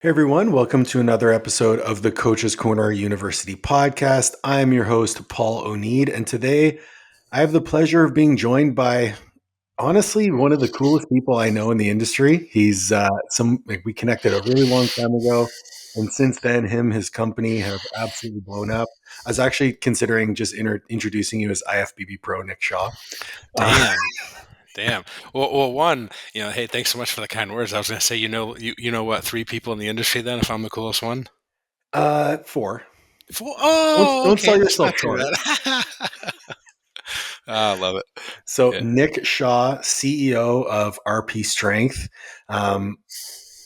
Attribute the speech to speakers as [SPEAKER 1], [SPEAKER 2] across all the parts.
[SPEAKER 1] Hey everyone, welcome to another episode of the Coach's Corner University podcast. I am your host, Paul O'Need, and today I have the pleasure of being joined by honestly one of the coolest people I know in the industry. He's we connected a really long time ago, and since then, his company have absolutely blown up. I was actually considering just introducing you as IFBB Pro Nick Shaw.
[SPEAKER 2] Damn. Damn. Well, one, hey, thanks so much for the kind words. I was gonna say, you know what, three people in the industry then, if I'm the coolest one?
[SPEAKER 1] Four.
[SPEAKER 2] Four.
[SPEAKER 1] Don't,
[SPEAKER 2] Oh,
[SPEAKER 1] don't
[SPEAKER 2] okay,
[SPEAKER 1] sell
[SPEAKER 2] that's
[SPEAKER 1] yourself
[SPEAKER 2] not too
[SPEAKER 1] short.
[SPEAKER 2] bad. I love it.
[SPEAKER 1] So
[SPEAKER 2] Yeah.
[SPEAKER 1] Nick Shaw, CEO of RP Strength. Um,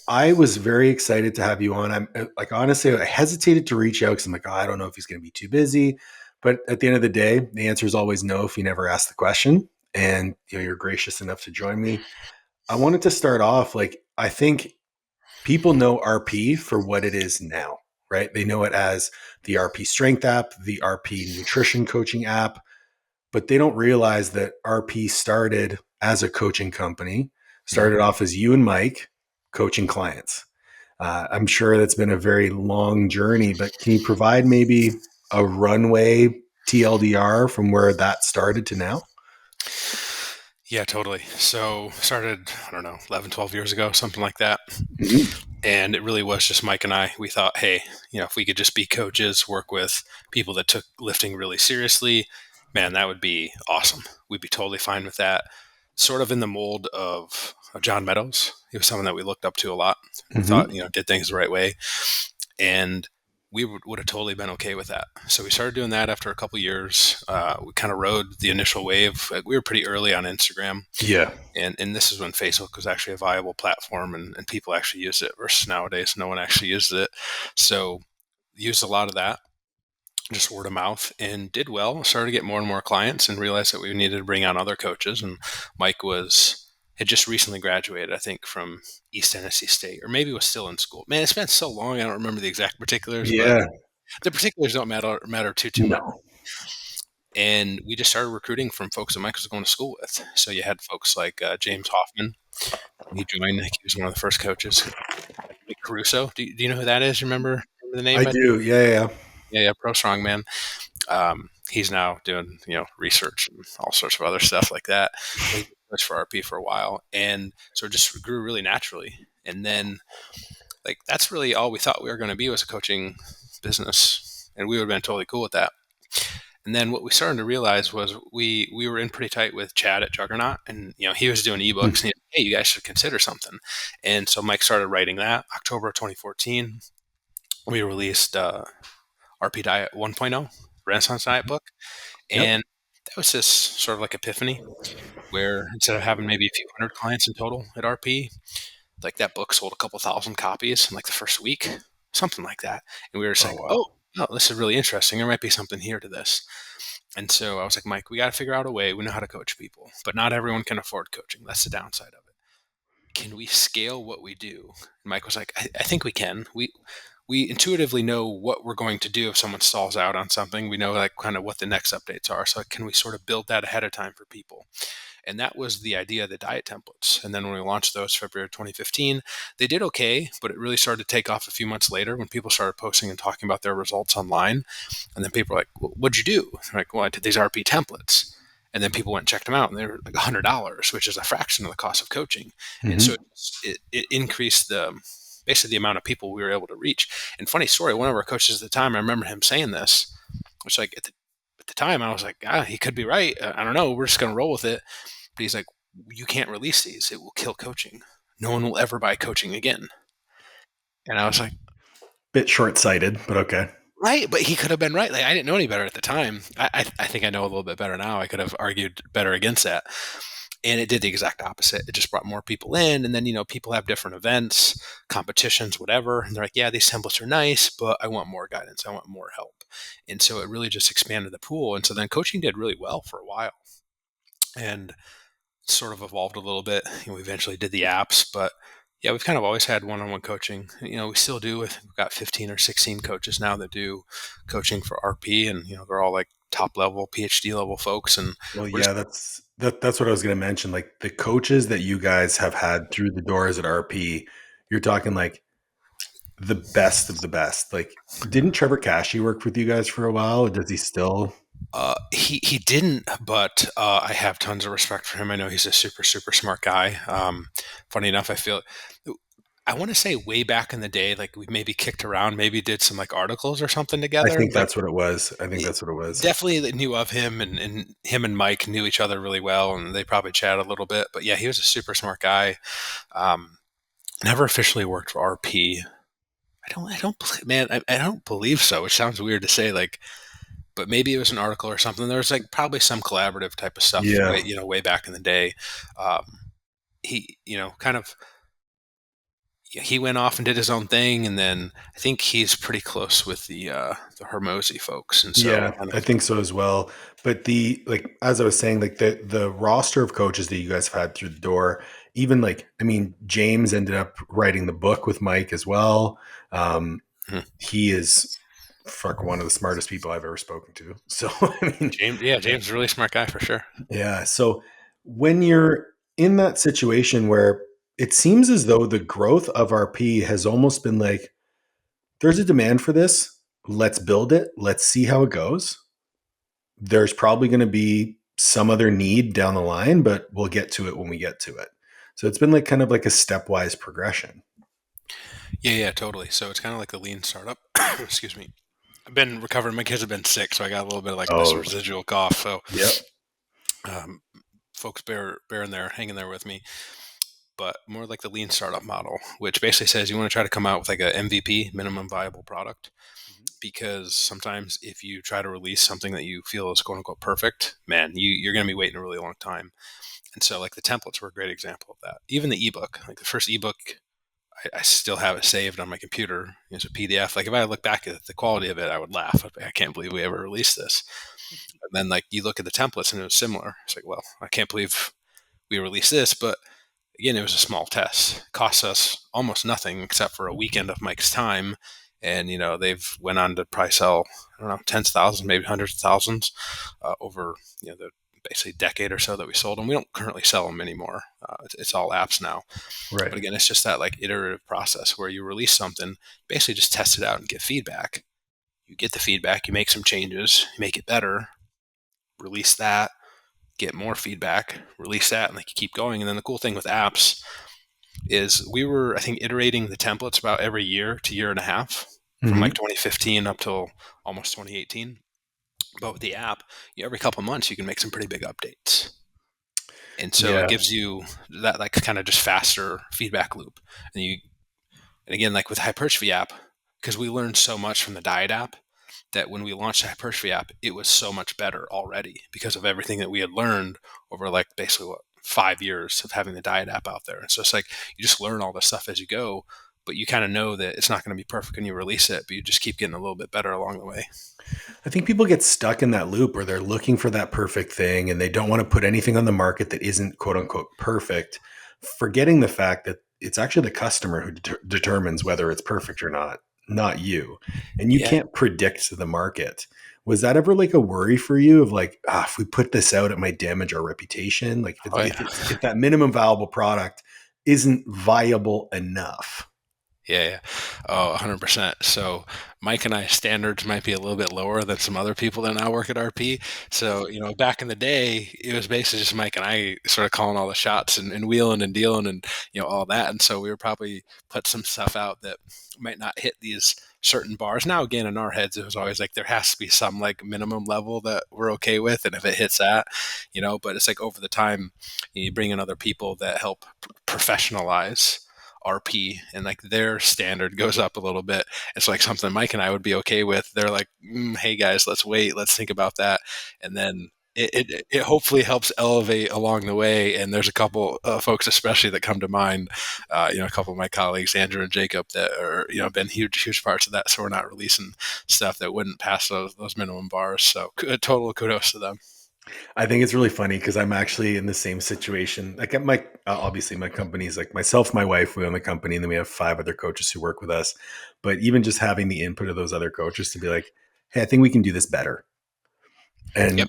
[SPEAKER 1] I was very excited to have you on. I'm like, honestly, I hesitated to reach out because I'm like, oh, I don't know if he's going to be too busy. But at the end of the day, the answer is always no if you never ask the question. And you're gracious enough to join me. I wanted to start off like, I think people know RP for what it is now, right? They know it as the RP Strength app, the RP Nutrition Coaching app, but they don't realize that RP started as a coaching company, started off as you and Mike coaching clients. I'm sure that's been a very long journey, but can you provide maybe a runway TLDR from where that started to now?
[SPEAKER 2] Yeah, totally. So started, I don't know, 11, 12 years ago, something like that.
[SPEAKER 1] Mm-hmm.
[SPEAKER 2] And it really was just Mike and I. We thought, hey, if we could just be coaches, work with people that took lifting really seriously, man, that would be awesome. We'd be totally fine with that. Sort of in the mold of John Meadows. He was someone that we looked up to a lot. We thought,
[SPEAKER 1] Mm-hmm.
[SPEAKER 2] did things the right way. And we would have totally been okay with that. So we started doing that after a couple years. We kind of rode the initial wave. Like, we were pretty early on Instagram.
[SPEAKER 1] Yeah.
[SPEAKER 2] And this is when Facebook was actually a viable platform and people actually used it versus nowadays no one actually used it. So used a lot of that, just word of mouth, and did well. Started to get more and more clients and realized that we needed to bring on other coaches. And Mike had just recently graduated, I think, from East Tennessee State, or maybe was still in school. Man, it's been so long, I don't remember the exact particulars, but
[SPEAKER 1] Yeah.
[SPEAKER 2] the particulars don't matter too much.
[SPEAKER 1] No.
[SPEAKER 2] And we just started recruiting from folks that Mike was going to school with. So you had folks like James Hoffman. He joined. He was one of the first coaches. Nick Caruso. Do you know who that is? You remember the name?
[SPEAKER 1] I do. Yeah. Yeah.
[SPEAKER 2] Yeah, Pro Strongman. He's now doing research and all sorts of other stuff like that. But he was for RP for a while, and so it just grew really naturally. And then like that's really all we thought we were going to be was a coaching business, and we would have been totally cool with that. And then what we started to realize was we were in pretty tight with Chad at Juggernaut, and he was doing ebooks. And hey, you guys should consider something. And so Mike started writing that. October 2014, we released RP Diet 1.0, Renaissance Diet book,
[SPEAKER 1] Yep.
[SPEAKER 2] and that was this sort of like epiphany where instead of having maybe a few hundred clients in total at RP, like that book sold a couple thousand copies in like the first week, something like that. And we were just
[SPEAKER 1] Oh
[SPEAKER 2] like,
[SPEAKER 1] wow.
[SPEAKER 2] oh, no, this is really interesting. There might be something here to this. And so I was like, Mike, we got to figure out a way. We know how to coach people, but not everyone can afford coaching. That's the downside of it. Can we scale what we do? And Mike was like, I think we can. We intuitively know what we're going to do if someone stalls out on something. We know like kind of what the next updates are. So can we sort of build that ahead of time for people? And that was the idea of the diet templates. And then when we launched those February 2015, they did okay, but it really started to take off a few months later when people started posting and talking about their results online. And then people were like, well, what'd you do? They're like, well, I did these RP templates. And then people went and checked them out, and they were like $100, which is a fraction of the cost of coaching. And so
[SPEAKER 1] Mm-hmm.
[SPEAKER 2] it increased basically the amount of people we were able to reach. And funny story, one of our coaches at the time, I remember him saying this, which like at the time I was like, he could be right. I don't know. We're just going to roll with it. But he's like, you can't release these. It will kill coaching. No one will ever buy coaching again. And I was like,
[SPEAKER 1] Bit short-sighted, but okay.
[SPEAKER 2] right. But he could have been right. Like, I didn't know any better at the time. I think I know a little bit better now. I could have argued better against that. And it did the exact opposite. It just brought more people in. And then, people have different events, competitions, whatever. And they're like, yeah, these templates are nice, but I want more guidance. I want more help. And so it really just expanded the pool. And so then coaching did really well for a while. And sort of evolved a little bit. We eventually did the apps, but yeah, we've kind of always had one-on-one coaching. We still do. We've got 15 or 16 coaches now that do coaching for RP, and they're all like top level, PhD level folks. And
[SPEAKER 1] Well,
[SPEAKER 2] we're
[SPEAKER 1] yeah,
[SPEAKER 2] just
[SPEAKER 1] that's what I was going to mention. Like the coaches that you guys have had through the doors at RP, you're talking like the best of the best. Like, didn't Trevor Cashy work with you guys for a while? Or does he still?
[SPEAKER 2] He didn't, but I have tons of respect for him. I know he's a super smart guy. Funny enough, I want to say way back in the day, like we maybe kicked around, maybe did some like articles or something
[SPEAKER 1] I
[SPEAKER 2] together.
[SPEAKER 1] think
[SPEAKER 2] Like
[SPEAKER 1] that's what it was. I think
[SPEAKER 2] it,
[SPEAKER 1] that's what it was.
[SPEAKER 2] definitely knew of him, and him and Mike knew each other really well, and they probably chatted a little bit. But yeah, he was a super smart guy. Um, Never officially worked for RP. Man, I don't believe so. Which sounds weird to say, like, but maybe it was an article or something. There was like probably some collaborative type of stuff
[SPEAKER 1] Yeah.
[SPEAKER 2] way back in the day. Um, he, kind of, he went off and did his own thing, and then I think he's pretty close with the Hermosi folks, and so we
[SPEAKER 1] Yeah,
[SPEAKER 2] kind
[SPEAKER 1] I
[SPEAKER 2] of,
[SPEAKER 1] think so as well. But the like as I was saying, like the roster of coaches that you guys have had through the door, even like I mean, James ended up writing the book with Mike as well.
[SPEAKER 2] Mhm.
[SPEAKER 1] He is one of the smartest people I've ever spoken to. So I mean,
[SPEAKER 2] James. Yeah, James is a really smart guy for sure.
[SPEAKER 1] yeah. So when you're in that situation where it seems as though the growth of RP has almost been like, there's a demand for this. Let's build it. Let's see how it goes. There's probably going to be some other need down the line, but we'll get to it when we get to it. So it's been like kind of like a stepwise progression.
[SPEAKER 2] Yeah, totally. So it's kind of like the lean startup. Excuse me. I've been recovering. My kids have been sick, so I got a little bit of like this
[SPEAKER 1] Oh,
[SPEAKER 2] residual cough. So,
[SPEAKER 1] yep.
[SPEAKER 2] um, folks, bear in there, hanging there with me. But more like the lean startup model, which basically says you want to try to come out with like a MVP, minimum viable product, because sometimes if you try to release something that you feel is quote unquote perfect, man, you're going to be waiting a really long time. And so like the templates were a great example of that. Even the ebook, like the first ebook, I still have it saved on my computer as a PDF. Like if I look back at the quality of it, I would laugh. I can't believe we ever released this. And then like you look at the templates and it was similar. It's like, well, I can't believe we released this, but again, it was a small test. It cost us almost nothing except for a weekend of Mike's time. And they've went on to probably sell, I don't know, tens of thousands, maybe hundreds of thousands over the basically decade or so that we sold them. We don't currently sell them anymore. It's all apps now. But
[SPEAKER 1] Right.
[SPEAKER 2] again, it's just that like iterative process where you release something, basically just test it out and get feedback. You get the feedback, you make some changes, you make it better, release that, get more feedback, release that, and like you keep going. And then the cool thing with apps is we were, I think, iterating the templates about every year to year and a half from like
[SPEAKER 1] Mm-hmm.
[SPEAKER 2] 2015 up till almost 2018. But with the app, every couple of months you can make some pretty big updates. And so it
[SPEAKER 1] Yeah.
[SPEAKER 2] gives you that like kind of just faster feedback loop. And again, like with hypertrophy app, because we learned so much from the diet app that when we launched the hypertrophy app, it was so much better already because of everything that we had learned over like basically 5 years of having the diet app out there. And so it's like you just learn all this stuff as you go, but you kind of know that it's not going to be perfect when you release it, but you just keep getting a little bit better along the way.
[SPEAKER 1] I think people get stuck in that loop where they're looking for that perfect thing and they don't want to put anything on the market that isn't quote unquote perfect, forgetting the fact that it's actually the customer who determines whether it's perfect or not, not you. And you
[SPEAKER 2] Yeah.
[SPEAKER 1] can't predict the market. Was that ever like a worry for you of like, if we put this out, it might damage our reputation? Like
[SPEAKER 2] Oh yeah.
[SPEAKER 1] if that minimum viable product isn't viable enough.
[SPEAKER 2] Yeah. Oh, 100%. So Mike and I standards might be a little bit lower than some other people that now work at RP. So, back in the day, it was basically just Mike and I sort of calling all the shots and wheeling and dealing and, all that. And so we would probably put some stuff out that might not hit these certain bars. Now, again, in our heads, it was always like there has to be some like minimum level that we're okay with. And if it hits that, but it's like over the time, you bring in other people that help professionalize RP and like their standard goes up a little bit. It's like something Mike and I would be okay with. They're like, hey guys, let's wait, let's think about that. And then it hopefully helps elevate along the way. And there's a couple folks, especially that come to mind, a couple of my colleagues, Andrew and Jacob, that are, been huge parts of that. So we're not releasing stuff that wouldn't pass those minimum bars. So total kudos to them.
[SPEAKER 1] I think it's really funny because I'm actually in the same situation. Like at my obviously my company's like myself, my wife, we own the company, and then we have 5 other coaches who work with us. But even just having the input of those other coaches to be like, hey, I think we can do this better.
[SPEAKER 2] Yep.
[SPEAKER 1] And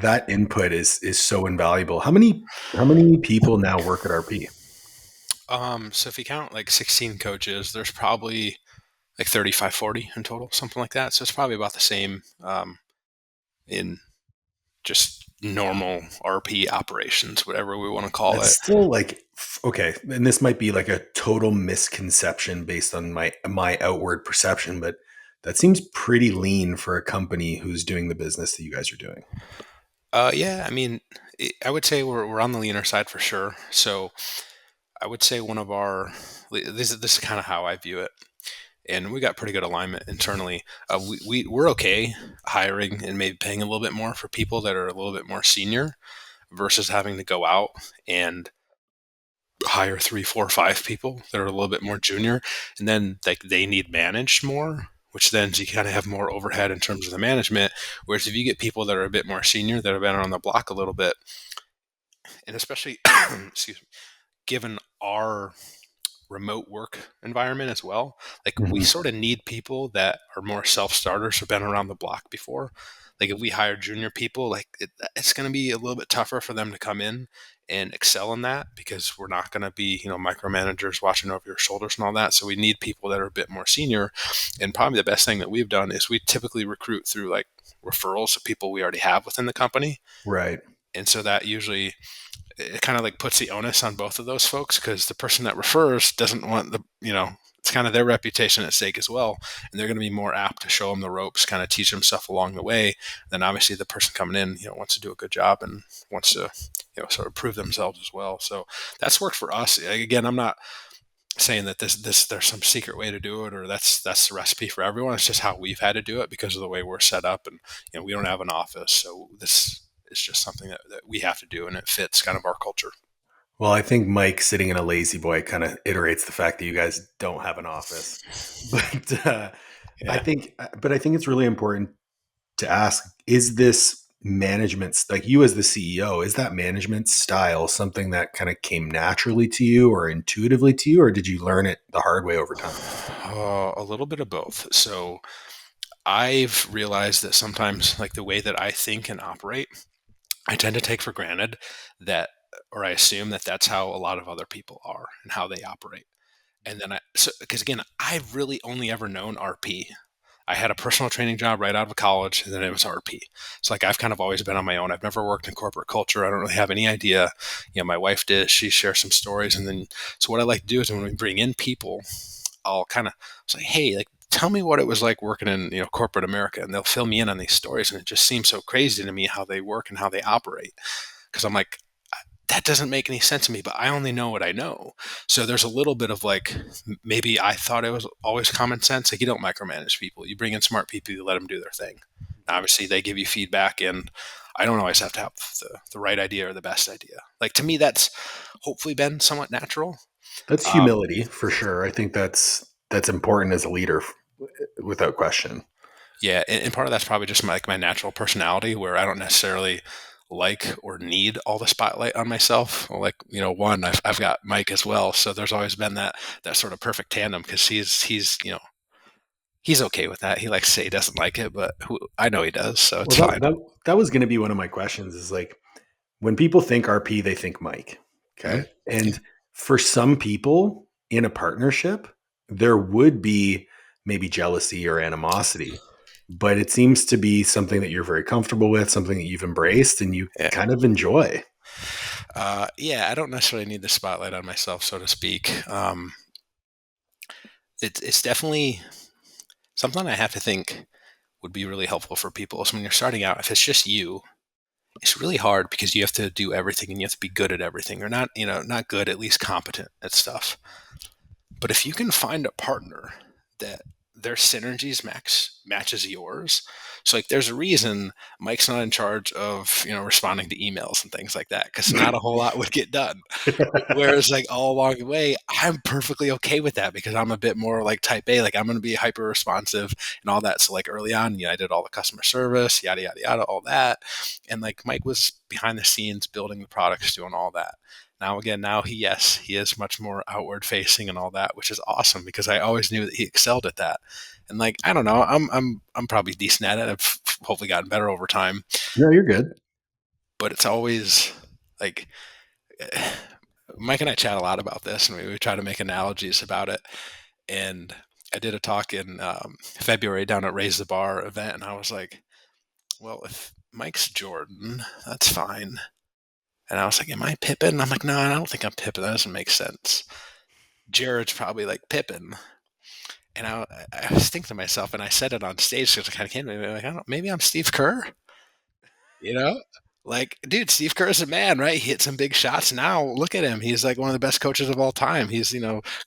[SPEAKER 1] that input is so invaluable. How many people now work at RP?
[SPEAKER 2] So if you count like 16 coaches, there's probably like 35, 40 in total, something like that. So it's probably about the same in just normal RP operations, whatever we want to call
[SPEAKER 1] That's
[SPEAKER 2] it.
[SPEAKER 1] still like okay, and this might be like a total misconception based on my outward perception, but that seems pretty lean for a company who's doing the business that you guys are doing.
[SPEAKER 2] Yeah, I mean, I would say we're on the leaner side for sure. So I would say one of our this is kind of how I view it, and we got pretty good alignment internally. We're okay hiring and maybe paying a little bit more for people that are a little bit more senior versus having to go out and hire three, four, five people that are a little bit more junior, and then like they need managed more, which then you kind of have more overhead in terms of the management. Whereas if you get people that are a bit more senior that have been on the block a little bit, and especially excuse me, given our remote work environment as well. Like we
[SPEAKER 1] Mhm.
[SPEAKER 2] sort of need people that are more self-starters who've been around the block before. Like if we hire junior people, like it's going to be a little bit tougher for them to come in and excel in that because we're not going to be, micromanagers watching over your shoulders and all that. So we need people that are a bit more senior. And probably the best thing that we've done is we typically recruit through like referrals of people we already have within the company.
[SPEAKER 1] Right.
[SPEAKER 2] And so that usually it kind of like puts the onus on both of those folks because the person that refers doesn't want it's kind of their reputation at stake as well. And they're going to be more apt to show them the ropes, kind of teach them stuff along the way. Then obviously the person coming in, wants to do a good job and wants to, sort of prove themselves as well. So that's worked for us. Again, I'm not saying that there's some secret way to do it or that's the recipe for everyone. It's just how we've had to do it because of the way we're set up, and we don't have an office, so this is just something that we have to do, and it fits kind of our culture.
[SPEAKER 1] Well, I think Mike sitting in a lazy boy kind of iterates the fact that you guys don't have an office. But
[SPEAKER 2] Yeah.
[SPEAKER 1] I think it's really important to ask, is this management, like you as the CEO, is that management style something that kind of came naturally to you or intuitively to you, or did you learn it the hard way over time?
[SPEAKER 2] A little bit of both. So I've realized that sometimes, like the way that I think and operate, I tend to take for granted that, or I assume that that's how a lot of other people are and how they operate. And then because again, I've really only ever known RP. I had a personal training job right out of college, and then it was RP. So like I've kind of always been on my own. I've never worked in corporate culture. I don't really have any idea. My wife did. She shares some stories, and then so what I like to do is when we bring in people, I'll kind of say, hey, like tell me what it was like working in corporate America, and they'll fill me in on these stories, and it just seems so crazy to me how they work and how they operate. Because I'm like, that doesn't make any sense to me, but I only know what I know. So there's a little bit of like, maybe I thought it was always common sense. Like you don't micromanage people. You bring in smart people, you let them do their thing. Obviously, they give you feedback, and I don't always have to have the right idea or the best idea. Like to me, that's hopefully been somewhat natural.
[SPEAKER 1] That's
[SPEAKER 2] Um,
[SPEAKER 1] humility for sure. I think that's important as a leader, without question.
[SPEAKER 2] yeah, and part of that's probably just my natural personality, where I don't necessarily like or need all the spotlight on myself. Well, like one, I've got Mike as well, so there's always been that sort of perfect tandem because he's okay with that. He likes to say he doesn't like it, but I know he does, so it's
[SPEAKER 1] Well,
[SPEAKER 2] fine.
[SPEAKER 1] that was going to be one of my questions. Is like when people think RP, they think Mike.
[SPEAKER 2] Hmm.
[SPEAKER 1] Okay,
[SPEAKER 2] Yeah,
[SPEAKER 1] and for some people in a partnership, there would be maybe jealousy or animosity, but it seems to be something that you're very comfortable with, something that you've embraced, and you
[SPEAKER 2] yeah,
[SPEAKER 1] kind of enjoy.
[SPEAKER 2] yeah. I don't necessarily need the spotlight on myself, so to speak. It's definitely something I have to think would be really helpful for people. So when you're starting out, if it's just you, it's really hard because you have to do everything and you have to be good at everything, or not, not good, at least competent at stuff. But if you can find a partner that their synergies matches yours, so like there's a reason Mike's not in charge of responding to emails and things like that because not a whole lot would get done. Whereas like all along the way, I'm perfectly okay with that because I'm a bit more like type A, like I'm going to be hyper responsive and all that. So like early on, I did all the customer service, yada, yada, yada, all that. And like Mike was behind the scenes building the products, doing all that. Now again, now he is much more outward facing and all that, which is awesome because I always knew that he excelled at that. And like, I don't know, I'm probably decent at it. I've hopefully gotten better over time,
[SPEAKER 1] No, you're good.
[SPEAKER 2] but it's always like Mike and I chat a lot about this, and we try to make analogies about it. And I did a talk in February down at Raise the Bar event, and I was like, well, if Mike's Jordan, that's fine. And I was like, am I Pippen? I'm like, no, I don't think I'm Pippen. That doesn't make sense. Jared's probably like Pippen. And I was thinking to myself, and I said it on stage because it kind of came to me, like, I don't, maybe I'm Steve Kerr, you know? Like, dude, Steve Kerr is a man, right? He hit some big shots. Now, look at him. He's like one of the best coaches of all time. He's,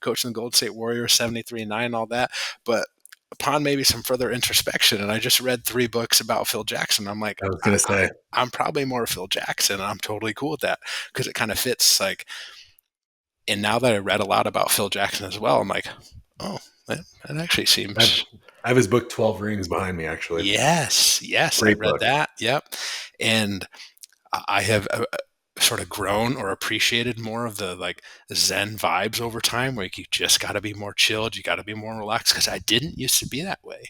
[SPEAKER 2] coaching the Golden State Warriors, 73-9, and all that. But upon maybe some further introspection, and I just read 3 books about Phil Jackson, I'm like,
[SPEAKER 1] I was going to say,
[SPEAKER 2] I'm probably more Phil Jackson, and I'm totally cool with that because it kind of fits. Like, and now that I read a lot about Phil Jackson as well, I'm like, oh, that actually
[SPEAKER 1] I have,
[SPEAKER 2] seems.
[SPEAKER 1] I have his book, 12 Rings, behind me, actually.
[SPEAKER 2] Yes, I
[SPEAKER 1] Great
[SPEAKER 2] read
[SPEAKER 1] book.
[SPEAKER 2] that. Yep, and I have sort of grown or appreciated more of the like Zen vibes over time, where you just got to be more chilled, you got to be more relaxed, because I didn't used to be that way.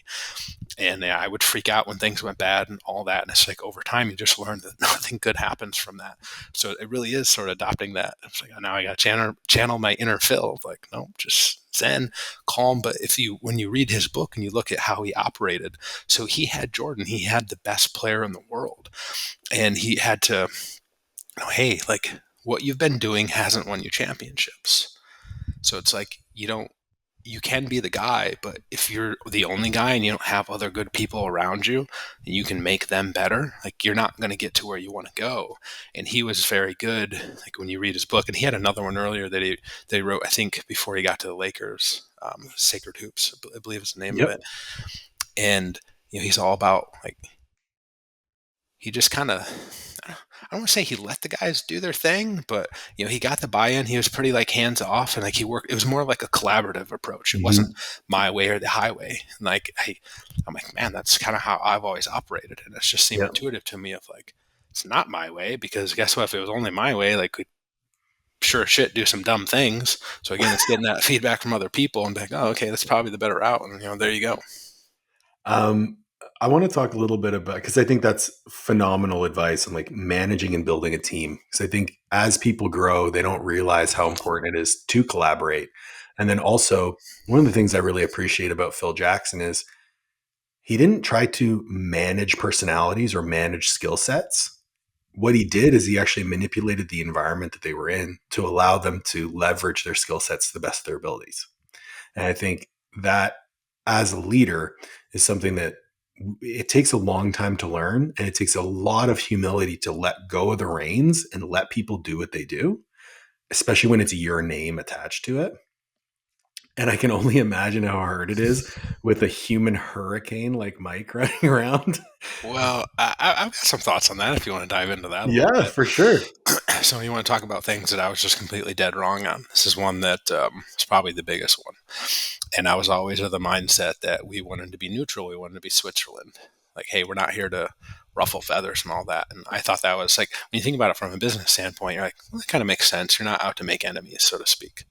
[SPEAKER 2] And yeah, I would freak out when things went bad and all that. And it's like over time, you just learn that nothing good happens from that. So it really is sort of adopting that. It's like, oh, now I got to channel my inner Phil. Like, no, just Zen, calm. But when you read his book and you look at how he operated, so he had Jordan, he had the best player in the world, and he had to, hey, like what you've been doing hasn't won you championships. So it's like you can be the guy, but if you're the only guy and you don't have other good people around you and you can make them better, like you're not going to get to where you want to go. And he was very good. Like when you read his book, and he had another one earlier that they wrote, I think, before he got to the Lakers, Sacred Hoops, I believe is the name of
[SPEAKER 1] Yep.
[SPEAKER 2] it. And he's all about like he just kind of, I don't want to say he let the guys do their thing, but he got the buy-in. He was pretty like hands off, and like he worked. It was more like a collaborative approach. It wasn't
[SPEAKER 1] Mm-hmm.
[SPEAKER 2] my way or the highway. And like I'm like, man, that's kind of how I've always operated, and it just seemed
[SPEAKER 1] Yep.
[SPEAKER 2] intuitive to me. Of like, it's not my way, because guess what? If it was only my way, like we'd sure as shit do some dumb things. So again, it's getting that feedback from other people and be like, oh, okay, that's probably the better route, and there you go.
[SPEAKER 1] Um, I want to talk a little bit about, because I think that's phenomenal advice on like managing and building a team. Because I think as people grow, they don't realize how important it is to collaborate. And then also, one of the things I really appreciate about Phil Jackson is he didn't try to manage personalities or manage skill sets. What he did is he actually manipulated the environment that they were in to allow them to leverage their skill sets to the best of their abilities. And I think that as a leader is something that it takes a long time to learn, and it takes a lot of humility to let go of the reins and let people do what they do, especially when it's your name attached to it. And I can only imagine how hard it is with a human hurricane like Mike running around.
[SPEAKER 2] Well, I've got some thoughts on that if you want to dive into that a little
[SPEAKER 1] Yeah,
[SPEAKER 2] bit.
[SPEAKER 1] for sure.
[SPEAKER 2] So you want to talk about things that I was just completely dead wrong on. This is one that is probably the biggest one. And I was always of the mindset that we wanted to be neutral. We wanted to be Switzerland. Like, hey, we're not here to ruffle feathers and all that. And I thought that was like, when you think about it from a business standpoint, you're like, well, that kind of makes sense. You're not out to make enemies, so to speak.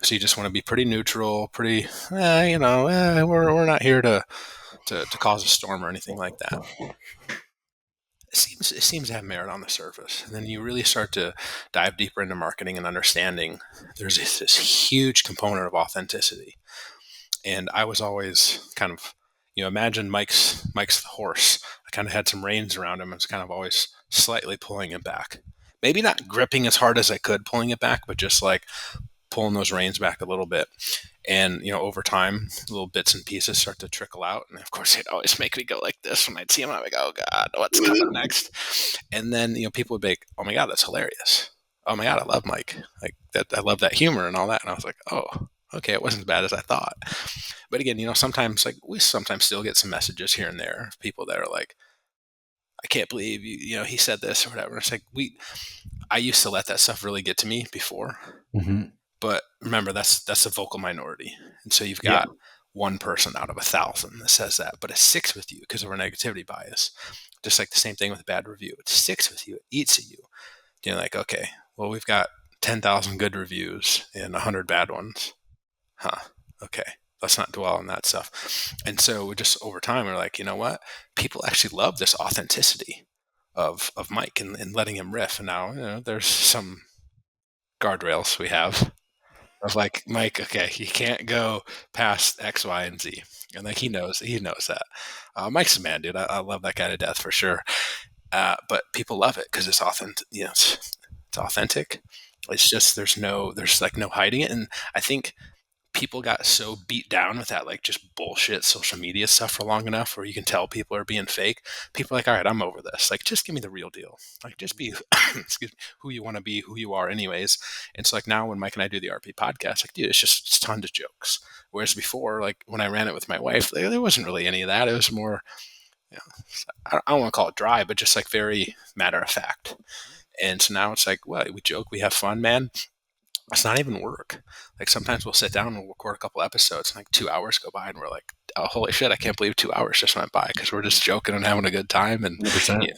[SPEAKER 2] So you just want to be pretty neutral, pretty, we're not here to cause a storm or anything like that. It seems to have merit on the surface. And then you really start to dive deeper into marketing and understanding. There's this huge component of authenticity. And I was always kind of, imagine Mike's the horse. I kind of had some reins around him and was kind of always slightly pulling him back. Maybe not gripping as hard as I could, pulling it back, but just like pulling those reins back a little bit. And, over time, little bits and pieces start to trickle out. And of course, it'd always make me go like this when I'd see him. I'm like, oh God, what's coming next? And then, people would be like, oh my God, that's hilarious. Oh my God, I love Mike. Like that, I love that humor and all that. And I was like, oh, okay, it wasn't as bad as I thought. But again, sometimes like we sometimes still get some messages here and there of people that are like, I can't believe he said this or whatever. It's like I used to let that stuff really get to me before.
[SPEAKER 1] Mm-hmm.
[SPEAKER 2] But remember, that's a vocal minority. And so you've
[SPEAKER 1] Yeah.
[SPEAKER 2] got one person out of 1,000 that says that, but it sticks with you because of our negativity bias. Just like the same thing with a bad review. It sticks with you. It eats at you. You're like, okay, well, we've got 10,000 good reviews and 100 bad ones. Huh. Okay. Let's not dwell on that stuff. And so we just over time, we're like, you know what? People actually love this authenticity of Mike and letting him riff. And now, there's some guardrails we have. of like, Mike, okay, you can't go past X, Y, and Z. And like, he knows that. Mike's a man, dude. I love that guy to death for sure. But people love it because it's authentic. You know, it's authentic. It's just, there's like no hiding it. And I think people got so beat down with that, like just bullshit social media stuff for long enough where you can tell people are being fake. People are like, all right, I'm over this. Like, just give me the real deal. Like, just be excuse me, who you want to be, who you are anyways. And so like now when Mike and I do the RP podcast, like, dude, it's tons of jokes. Whereas before, like when I ran it with my wife, there wasn't really any of that. It was more, you know, I don't want to call it dry, but just like very matter of fact. And so now it's like, well, we joke, we have fun, man. It's not even work. Like sometimes we'll sit down and we'll record a couple episodes and like 2 hours go by and we're like, oh, holy shit, I can't believe 2 hours just went by because we're just joking and having a good time. And
[SPEAKER 1] 100%.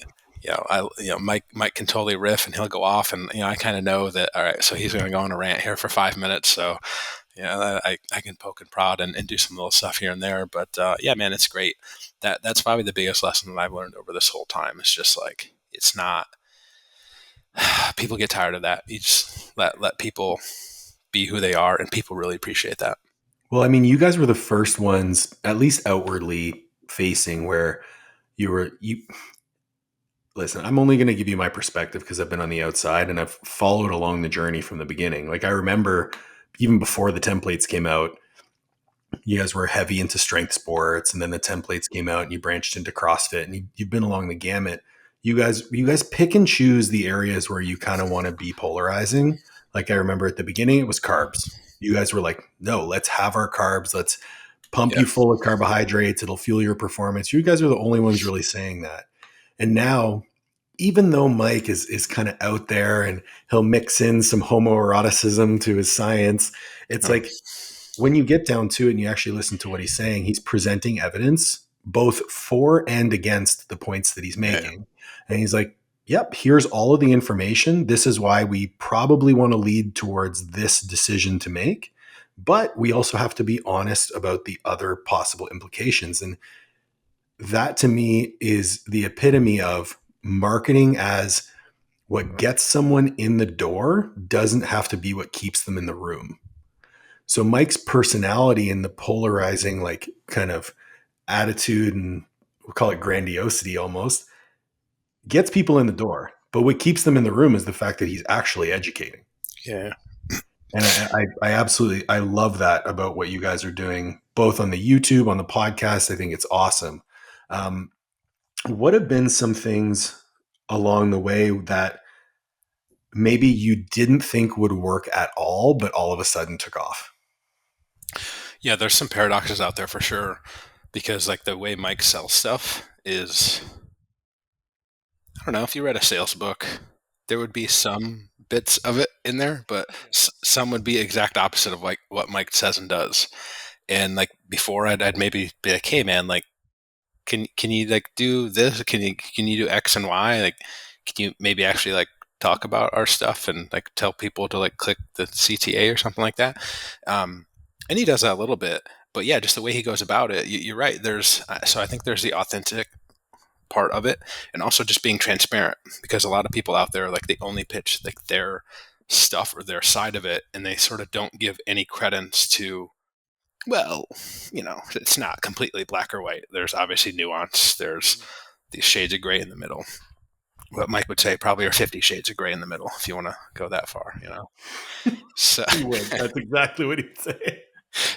[SPEAKER 2] Mike can totally riff and he'll go off and, I kind of know that, all right, so he's going to go on a rant here for 5 minutes. So, I can poke and prod and do some little stuff here and there. But yeah, man, it's great. That's probably the biggest lesson that I've learned over this whole time. It's just like, it's not, people get tired of that. You just let people be who they are, and people really appreciate that.
[SPEAKER 1] Well, I mean, you guys were the first ones, at least outwardly facing, where you listen, I'm only going to give you my perspective because I've been on the outside and I've followed along the journey from the beginning. Like I remember even before the templates came out, you guys were heavy into strength sports, and then the templates came out and you branched into CrossFit, and you've been along the gamut. You guys pick and choose the areas where you kind of want to be polarizing. Like I remember at the beginning, it was carbs. You guys were like, no, let's have our carbs. Let's pump
[SPEAKER 2] Yeah.
[SPEAKER 1] you full of carbohydrates. It'll fuel your performance. You guys are the only ones really saying that. And now, even though Mike is kind of out there and he'll mix in some homoeroticism to his science, it's like when you get down to it and you actually listen to what he's saying, he's presenting evidence both for and against the points that he's making. And he's like, yep, here's all of the information. This is why we probably want to lead towards this decision to make. But we also have to be honest about the other possible implications. And that to me is the epitome of marketing as what gets someone in the door doesn't have to be what keeps them in the room. So Mike's personality and the polarizing, like kind of attitude, and we'll call it grandiosity almost, gets people in the door. But what keeps them in the room is the fact that he's actually educating.
[SPEAKER 2] Yeah.
[SPEAKER 1] And I absolutely, I love that about what you guys are doing, both on the YouTube, on the podcast. I think it's awesome. What have been some things along the way that maybe you didn't think would work at all, but all of a sudden took off?
[SPEAKER 2] Yeah, there's some paradoxes out there for sure, because like the way Mike sells stuff is, I don't know, if you read a sales book, there would be some bits of it in there, but some would be exact opposite of like what Mike says and does. And like before, I'd maybe be like, hey man, like can you like do this? Can you do X and Y? Like, can you maybe actually like talk about our stuff and like tell people to like click the CTA or something like that? And he does that a little bit, but yeah, just the way he goes about it, you're right. So I think there's the authentic part of it, and also just being transparent, because a lot of people out there, like they only pitch like their stuff or their side of it, and they sort of don't give any credence to, well, it's not completely black or white. There's obviously nuance. There's these shades of gray in the middle. What Mike would say probably are 50 shades of gray in the middle, if you want to go that far, So
[SPEAKER 1] That's exactly what he'd say.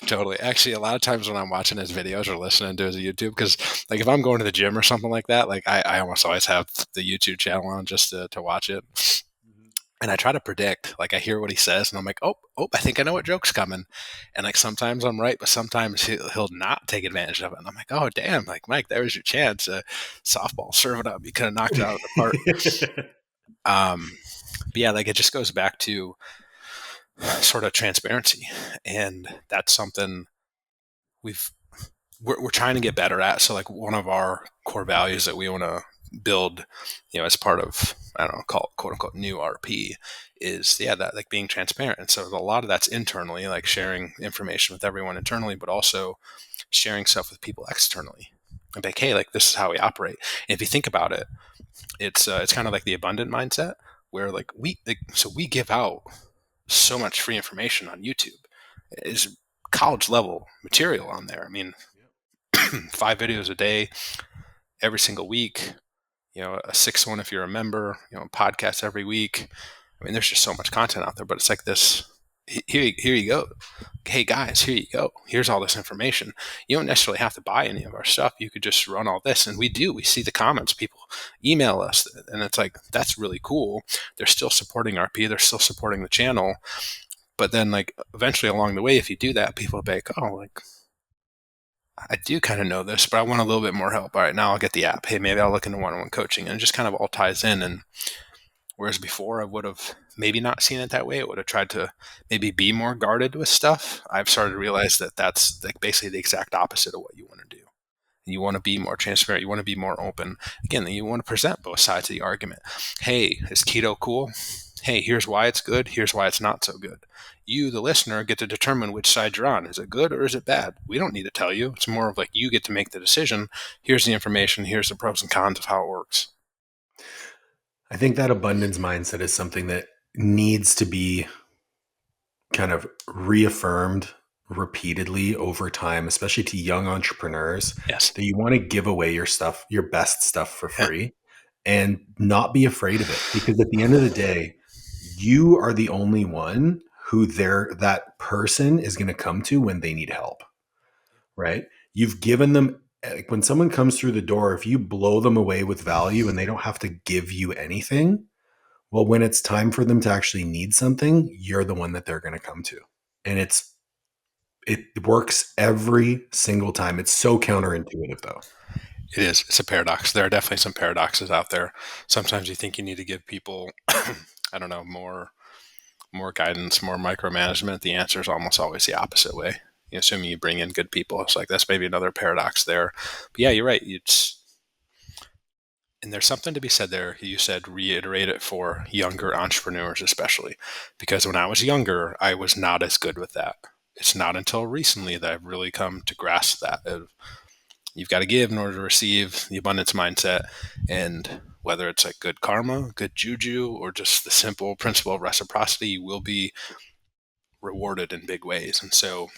[SPEAKER 2] totally. Actually, a lot of times when I'm watching his videos or listening to his YouTube, because like if I'm going to the gym or something like that, like I almost always have the YouTube channel on just to watch it. And I try to predict, like I hear what he says and I'm like, oh, I think I know what joke's coming. And like sometimes I'm right, but sometimes he'll not take advantage of it. And I'm like, oh, damn, like Mike, there was your chance. Softball, serve it up. You could have knocked it out of the park. But yeah, like it just goes back to sort of transparency. And that's something we're trying to get better at. So like one of our core values that we want to build, as part of, I don't know, call it quote unquote new RP, is that like being transparent. And so a lot of that's internally, like sharing information with everyone internally, but also sharing stuff with people externally. And like, hey, like this is how we operate. And if you think about it, it's kind of like the abundant mindset, where like we give out so much free information on YouTube. is college level material on there. I mean, 5 videos a day, every single week, a sixth one if you're a member, podcasts every week. I mean, there's just so much content out there, but it's like this. Here you go. Hey guys, here you go. Here's all this information. You don't necessarily have to buy any of our stuff. You could just run all this. And we do. We see the comments. People email us. And it's like, that's really cool. They're still supporting RP. They're still supporting the channel. But then, like, eventually along the way, if you do that, people will be like, oh, like, I do kind of know this, but I want a little bit more help. All right, now I'll get the app. Hey, maybe I'll look into one-on-one coaching. And it just kind of all ties in. And whereas before I would have maybe not seen it that way, I would have tried to maybe be more guarded with stuff. I've started to realize that that's like basically the exact opposite of what you want to do. You want to be more transparent. You want to be more open. Again, you want to present both sides of the argument. Hey, is keto cool? Hey, here's why it's good. Here's why it's not so good. You, the listener, get to determine which side you're on. Is it good or is it bad? We don't need to tell you. It's more of like you get to make the decision. Here's the information. Here's the pros and cons of how it works.
[SPEAKER 1] I think that abundance mindset is something that needs to be kind of reaffirmed repeatedly over time, especially to young entrepreneurs,
[SPEAKER 2] Yes.
[SPEAKER 1] that you want to give away your stuff, your best stuff for free, and not be afraid of it. Because at the end of the day, you are the only one who that person is going to come to when they need help, right? You've given them, like when someone comes through the door, if you blow them away with value and they don't have to give you anything, well, when it's time for them to actually need something, you're the one that they're going to come to. And it works every single time. It's so counterintuitive though.
[SPEAKER 2] It is. It's a paradox. There are definitely some paradoxes out there. Sometimes you think you need to give people, I don't know, more guidance, more micromanagement. The answer is almost always the opposite way. Assuming you bring in good people, it's like that's maybe another paradox there. But yeah, you're right. And there's something to be said there. You said reiterate it for younger entrepreneurs, especially because when I was younger, I was not as good with that. It's not until recently that I've really come to grasp that. You've got to give in order to receive, the abundance mindset. And whether it's like good karma, good juju, or just the simple principle of reciprocity, you will be rewarded in big ways. And so,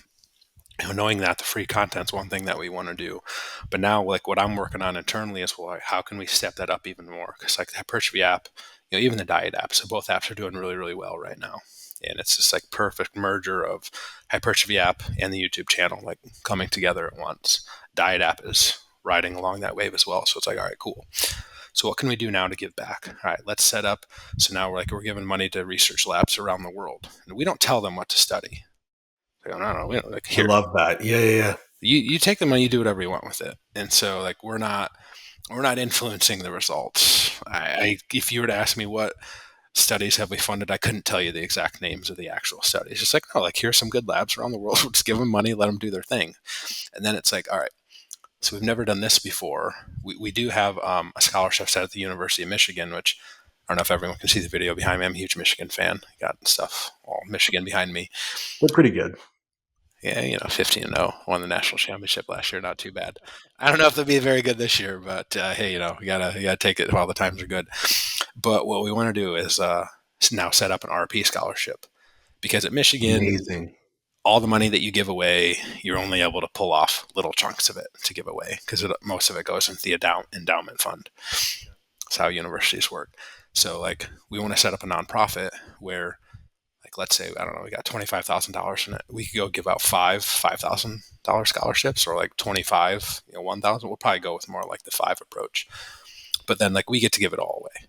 [SPEAKER 2] knowing that the free content's one thing that we want to do. But now, like what I'm working on internally is, well, how can we step that up even more? Because like the Hypertrophy app, even the diet app, so both apps are doing really, really well right now. And it's this like perfect merger of Hypertrophy app and the YouTube channel like coming together at once. Diet app is riding along that wave as well. So it's like, all right, cool. So what can we do now to give back? All right, let's set up. So now we're giving money to research labs around the world. And we don't tell them what to study. Like, no, we don't, like,
[SPEAKER 1] I
[SPEAKER 2] here,
[SPEAKER 1] love that. Yeah.
[SPEAKER 2] you take the money, you do whatever you want with it. And so like we're not influencing the results. If you were to ask me what studies have we funded, I couldn't tell you the exact names of the actual studies. Just like, oh, like here's some good labs around the world. We'll just give them money, let them do their thing. And then it's like, all right, so we've never done this before. We do have a scholarship set at the University of Michigan, which I don't know if everyone can see the video behind me. I'm a huge Michigan fan. Got stuff all Michigan behind me.
[SPEAKER 1] They're pretty good.
[SPEAKER 2] Yeah, 15-0, won the national championship last year. Not too bad. I don't know if they'll be very good this year, but hey, you gotta take it while the times are good. But what we want to do is now set up an RP scholarship, because at Michigan,
[SPEAKER 1] Amazing.
[SPEAKER 2] all the money that you give away, you're only able to pull off little chunks of it to give away, because most of it goes into the endowment fund. That's how universities work. So like we want to set up a nonprofit where, like, let's say, I don't know, we got $25,000 in it. We could go give out $5,000 scholarships, or like 25, 1,000. We'll probably go with more like the 5 approach. But then like we get to give it all away.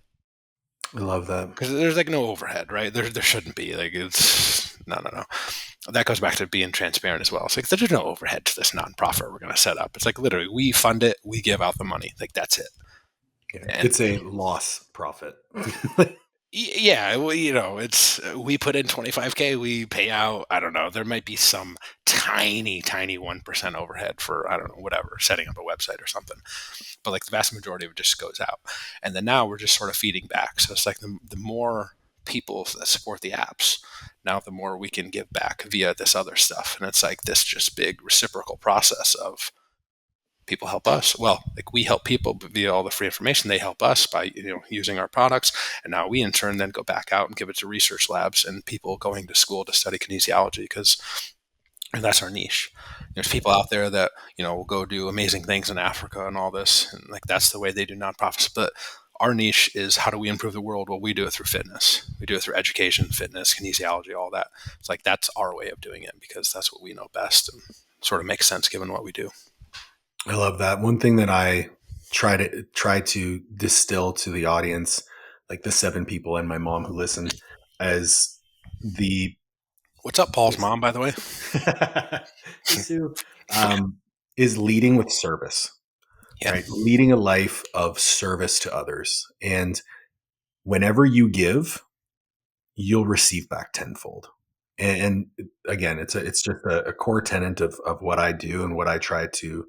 [SPEAKER 1] I love that.
[SPEAKER 2] Because there's like no overhead, right? There shouldn't be. Like it's no. That goes back to being transparent as well. It's like there's no overhead to this nonprofit we're going to set up. It's like literally we fund it, we give out the money. Like that's it.
[SPEAKER 1] Yeah. It's a loss profit.
[SPEAKER 2] Yeah, well, it's we put in 25K, we pay out, I don't know, there might be some tiny 1% overhead for, I don't know, whatever, setting up a website or something. But like the vast majority of it just goes out. And then now we're just sort of feeding back. So it's like the more people that support the apps, now the more we can give back via this other stuff. And it's like this just big reciprocal process of people help us. Well, like we help people via all the free information. They help us by using our products, and now we in turn then go back out and give it to research labs and people going to school to study kinesiology, because And that's our niche. There's people out there that, will go do amazing things in Africa and all this, and like that's the way they do nonprofits. But our niche is how do we improve the world? Well, we do it through fitness. We do it through education, fitness, kinesiology, all that. It's like that's our way of doing it because that's what we know best and sort of makes sense given what we do.
[SPEAKER 1] I love that. One thing that I try to distill to the audience, like the 7 people and my mom who listen, as the
[SPEAKER 2] What's up, Paul's mom, by the way?
[SPEAKER 1] hey, Sue, is leading with service,
[SPEAKER 2] Yeah.
[SPEAKER 1] right? Leading a life of service to others. And whenever you give, you'll receive back tenfold. And again, it's just a core tenet of what I do and what I try to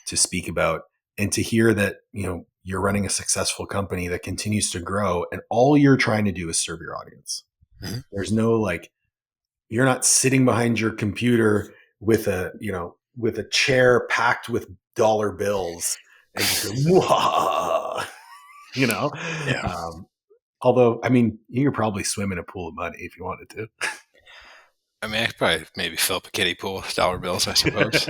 [SPEAKER 1] speak about. And to hear that, you're running a successful company that continues to grow and all you're trying to do is serve your audience.
[SPEAKER 2] Mm-hmm.
[SPEAKER 1] There's no like, you're not sitting behind your computer with a chair packed with dollar bills and just go, wah,
[SPEAKER 2] Yeah.
[SPEAKER 1] Although, I mean, you could probably swim in a pool of money if you wanted to.
[SPEAKER 2] I mean, I could probably maybe fill up a kiddie pool with dollar bills, I suppose.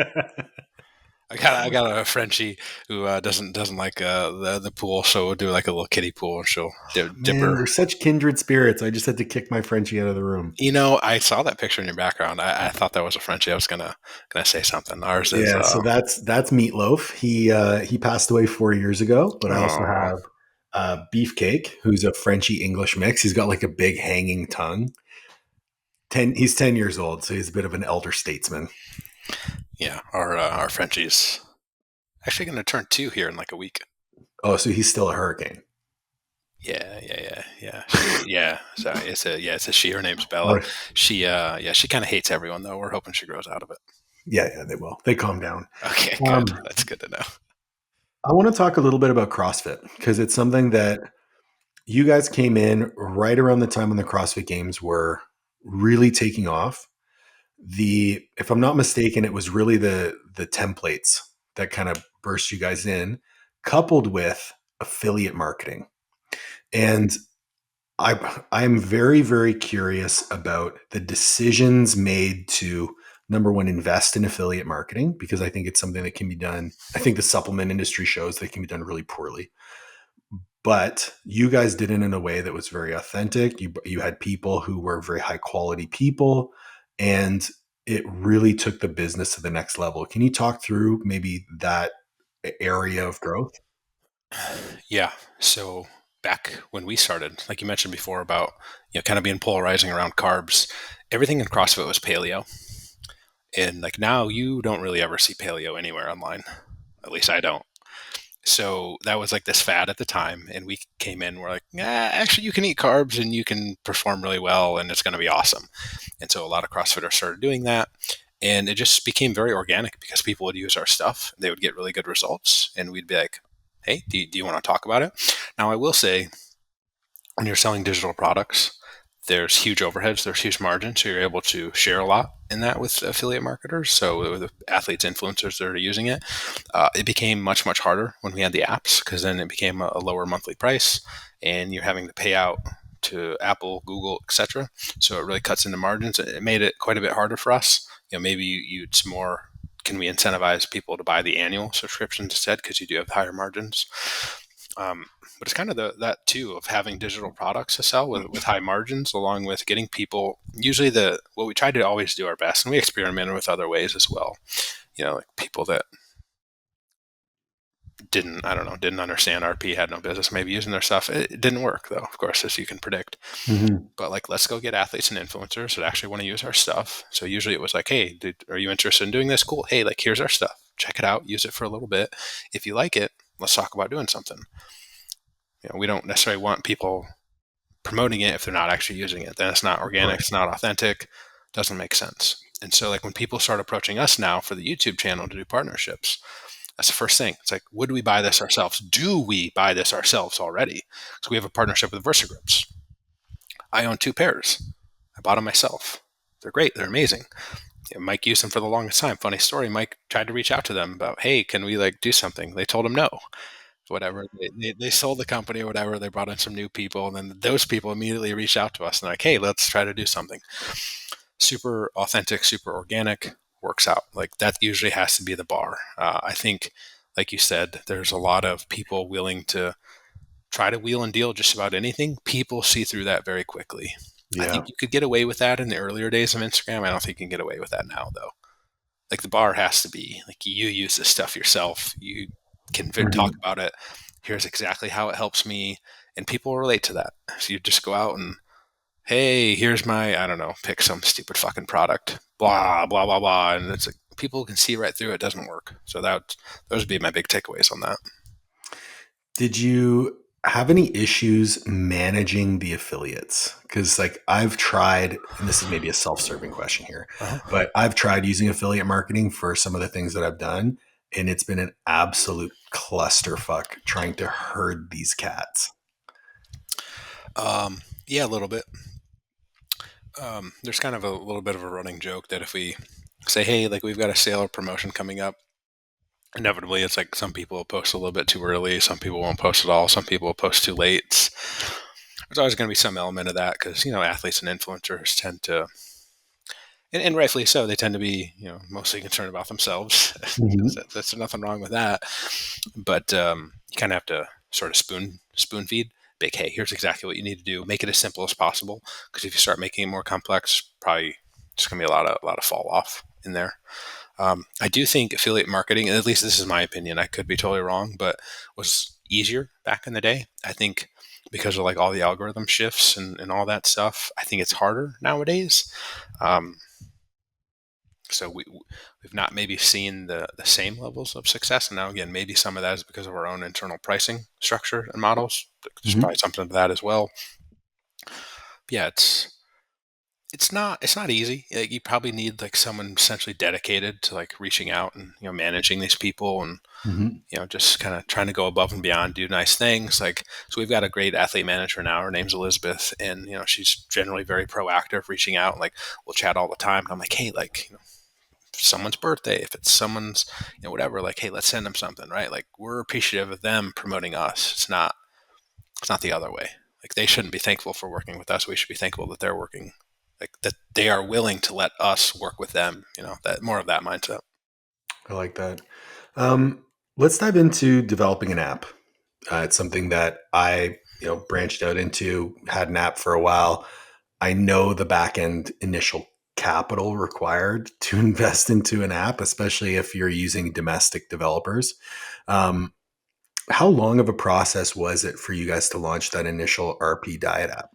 [SPEAKER 2] I got a Frenchie who doesn't like the pool, so we'll do like a little kiddie pool, and she'll dip
[SPEAKER 1] Man,
[SPEAKER 2] her.
[SPEAKER 1] we're such kindred spirits. I just had to kick my Frenchie out of the room.
[SPEAKER 2] I saw that picture in your background. I thought that was a Frenchie. I was gonna say something. Ours is
[SPEAKER 1] Yeah, so that's Meatloaf. He passed away 4 years ago. But I also
[SPEAKER 2] oh
[SPEAKER 1] have Beefcake, who's a Frenchy English mix. He's got like a big hanging tongue. He's 10 years old, so he's a bit of an elder statesman.
[SPEAKER 2] yeah, our Frenchie's actually gonna turn 2 here in like a week.
[SPEAKER 1] Oh, so he's still a hurricane.
[SPEAKER 2] Yeah. Yeah. So it's a she. Her name's Bella.
[SPEAKER 1] Or,
[SPEAKER 2] She kind of hates everyone though. We're hoping she grows out of it.
[SPEAKER 1] yeah, they will. They calm down.
[SPEAKER 2] Okay, good. That's good to know.
[SPEAKER 1] I want to talk a little bit about CrossFit because it's something that you guys came in right around the time when the CrossFit Games were really taking off. If I'm not mistaken, it was really the templates that kind of burst you guys in, coupled with affiliate marketing. And I'm very, very curious about the decisions made to, number one, invest in affiliate marketing, because I think it's something that can be done. I think the supplement industry shows that it can be done really poorly. But you guys did it in a way that was very authentic. You had people who were very high quality people, and it really took the business to the next level. Can you talk through maybe that area of growth?
[SPEAKER 2] Yeah. So back when we started, like you mentioned before about kind of being polarizing around carbs, everything in CrossFit was paleo, and like now you don't really ever see paleo anywhere online. At least I don't. So that was like this fad at the time, and we came in. We're like, actually, you can eat carbs and you can perform really well, and it's going to be awesome. And so a lot of CrossFitters started doing that, and it just became very organic because people would use our stuff. They would get really good results, and we'd be like, hey, do you want to talk about it? Now, I will say, when you're selling digital products, there's huge overheads, there's huge margins, so you're able to share a lot in that with affiliate marketers. So the athletes, influencers that are using it, it became much, much harder when we had the apps because then it became a lower monthly price, and you're having to pay out to Apple, Google, etc. So it really cuts into margins. It made it quite a bit harder for us. Maybe you'd some more. Can we incentivize people to buy the annual subscriptions instead because you do have higher margins? But it's kind of that too of having digital products to sell with high margins, along with getting people. Usually, what we try to always do our best, and we experimented with other ways as well. Like people that didn't understand RP, had no business maybe using their stuff. It didn't work though, of course, as you can predict.
[SPEAKER 1] Mm-hmm.
[SPEAKER 2] But like, let's go get athletes and influencers that actually want to use our stuff. So usually it was like, hey, are you interested in doing this? Cool. Hey, like here's our stuff. Check it out. Use it for a little bit. If you like it, let's talk about doing something. We don't necessarily want people promoting it if they're not actually using it. Then it's not organic, right. It's not authentic, doesn't make sense. And so like when people start approaching us now for the YouTube channel to do partnerships, that's the first thing. It's like, would we buy this ourselves? Do we buy this ourselves already? So we have a partnership with VersaGrips. I own 2 pairs. I bought them myself. They're great. They're amazing. Mike used them for the longest time. Funny story. Mike tried to reach out to them about, hey, can we like do something? They told him no. Whatever. They sold the company or whatever. They brought in some new people, and then those people immediately reached out to us and they're like, hey, let's try to do something. Super authentic, super organic. works out. Like that usually has to be the bar. I think, like you said, there's a lot of people willing to try to wheel and deal just about anything. People see through that very quickly. I
[SPEAKER 1] Yeah.
[SPEAKER 2] think you could get away with that in the earlier days of Instagram. I don't think you can get away with that now, though. Like the bar has to be like you use this stuff yourself. You can talk
[SPEAKER 1] Mhm.
[SPEAKER 2] about it. Here's exactly how it helps me, and people relate to that. So you just go out and, hey, here's my, I don't know, pick some stupid fucking product, blah blah blah blah, and it's like people can see right through it doesn't work. So those would be my big takeaways on that.
[SPEAKER 1] Did you have any issues managing the affiliates? Because like I've tried, and this is maybe a self-serving question here,
[SPEAKER 2] Uh-huh.
[SPEAKER 1] but I've tried using affiliate marketing for some of the things that I've done, and it's been an absolute clusterfuck trying to herd these cats.
[SPEAKER 2] Yeah, a little bit. There's kind of a little bit of a running joke that if we say, hey, like we've got a sale or promotion coming up, inevitably it's like some people will post a little bit too early, some people won't post at all, some people will post too late. There's always going to be some element of that because, athletes and influencers tend to, and rightfully so, they tend to be, mostly concerned about themselves.
[SPEAKER 1] Mhm.
[SPEAKER 2] That's nothing wrong with that. But you kind of have to sort of spoon feed. Big, hey, here's exactly what you need to do. Make it as simple as possible. Because if you start making it more complex, probably just gonna be a lot of fall off in there. I do think affiliate marketing, and at least this is my opinion, I could be totally wrong, but was easier back in the day. I think because of like all the algorithm shifts and all that stuff, I think it's harder nowadays. Um, so we've not maybe seen the same levels of success. And now again, maybe some of that is because of our own internal pricing structure and models. There's probably
[SPEAKER 1] Mhm.
[SPEAKER 2] something to that as well. Yeah, it's not easy. Like, you probably need like someone essentially dedicated to like reaching out and managing these people and
[SPEAKER 1] Mhm.
[SPEAKER 2] just kind of trying to go above and beyond, do nice things. Like, so we've got a great athlete manager now. Her name's Elizabeth, and she's generally very proactive, reaching out. And, like, we'll chat all the time. And I'm like, hey, like, someone's birthday, if it's someone's, whatever, like, hey, let's send them something, right? Like, we're appreciative of them promoting us. It's not the other way. Like, they shouldn't be thankful for working with us. We should be thankful that they're working, like that they are willing to let us work with them. That more of that mindset.
[SPEAKER 1] I like that. Um, let's dive into developing an app. It's something that I, branched out into, had an app for a while. I know the back end initial capital required to invest into an app, especially if you're using domestic developers. Um, how long of a process was it for you guys to launch that initial RP diet app?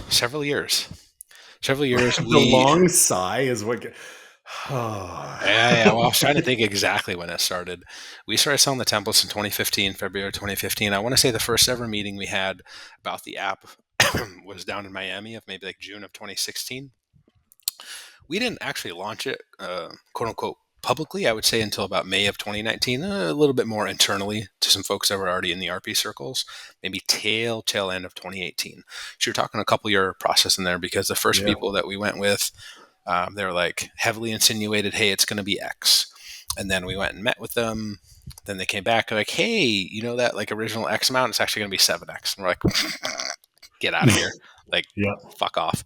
[SPEAKER 2] Several years. Several years.
[SPEAKER 1] The long sigh is what.
[SPEAKER 2] Yeah. Well, I was trying to think exactly when it started. We started selling the templates in 2015, February 2015. I want to say the first ever meeting we had about the app was down in Miami of maybe like June of 2016. We didn't actually launch it, quote unquote, publicly, I would say, until about May of 2019, a little bit more internally to some folks that were already in the RP circles, maybe tail end of 2018. So you're talking a couple year process in there because the first
[SPEAKER 1] Yeah.
[SPEAKER 2] people that we went with, they were like heavily insinuated, hey, it's going to be X. And then we went and met with them. Then they came back like, hey, that like original X amount, it's actually going to be 7X. And we're like, get out of here. Like,
[SPEAKER 1] Yeah.
[SPEAKER 2] fuck off.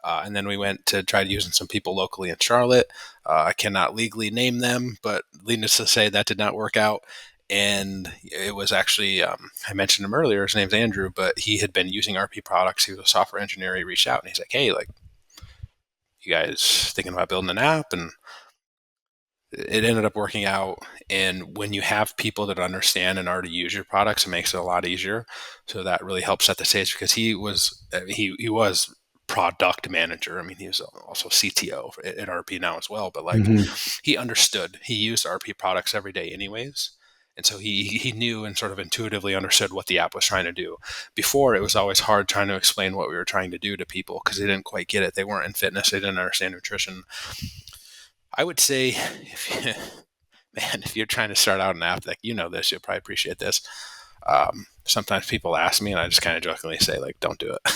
[SPEAKER 2] And then we went to try using some people locally in Charlotte. I cannot legally name them, but needless to say, that did not work out. And it was actually, I mentioned him earlier, his name's Andrew, but he had been using RP products. He was a software engineer. He reached out and he's like, hey, like, you guys thinking about building an app? And it ended up working out. And when you have people that understand and already use your products, it makes it a lot easier. So that really helps set the stage because he was product manager. I mean, he was also CTO at RP now as well, but like
[SPEAKER 1] Mhm.
[SPEAKER 2] he understood, he used RP products every day anyways. And so he knew and sort of intuitively understood what the app was trying to do. Before, it was always hard trying to explain what we were trying to do to people because they didn't quite get it. They weren't in fitness. They didn't understand nutrition. I would say, if you're trying to start out an app, like, this, you'll probably appreciate this. Sometimes people ask me, and I just kind of jokingly say, like, don't do it.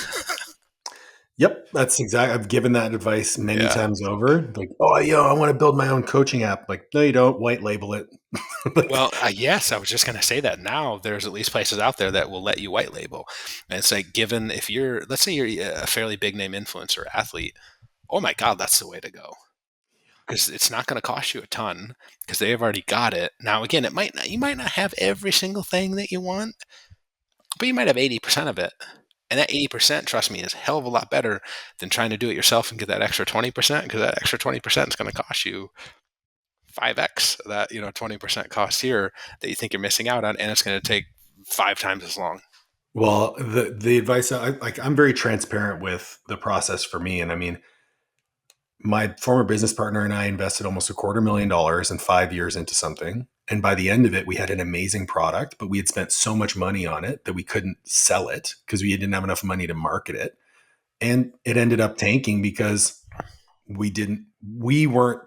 [SPEAKER 1] Yep, that's exactly. I've given that advice many
[SPEAKER 2] Yeah.
[SPEAKER 1] times over. Like, oh, I want to build my own coaching app. Like, no, you don't. White label it. Like,
[SPEAKER 2] Well, yes, I was just going to say that. Now there's at least places out there that will let you white label. And it's like, given if you're, let's say you're a fairly big name influencer athlete, oh my God, that's the way to go. Because it's not going to cost you a ton because they've already got it. Now, again, you might not have every single thing that you want, but you might have 80% of it. And that 80%, trust me, is a hell of a lot better than trying to do it yourself and get that extra 20%, because that extra 20% is going to cost you 5x that 20% cost here that you think you're missing out on, and it's going to take 5 times as long.
[SPEAKER 1] Well, the advice I'm very transparent with the process for me, and I mean, my former business partner and I invested almost $250,000 in 5 years into something. And by the end of it, we had an amazing product, but we had spent so much money on it that we couldn't sell it because we didn't have enough money to market it. And it ended up tanking because we weren't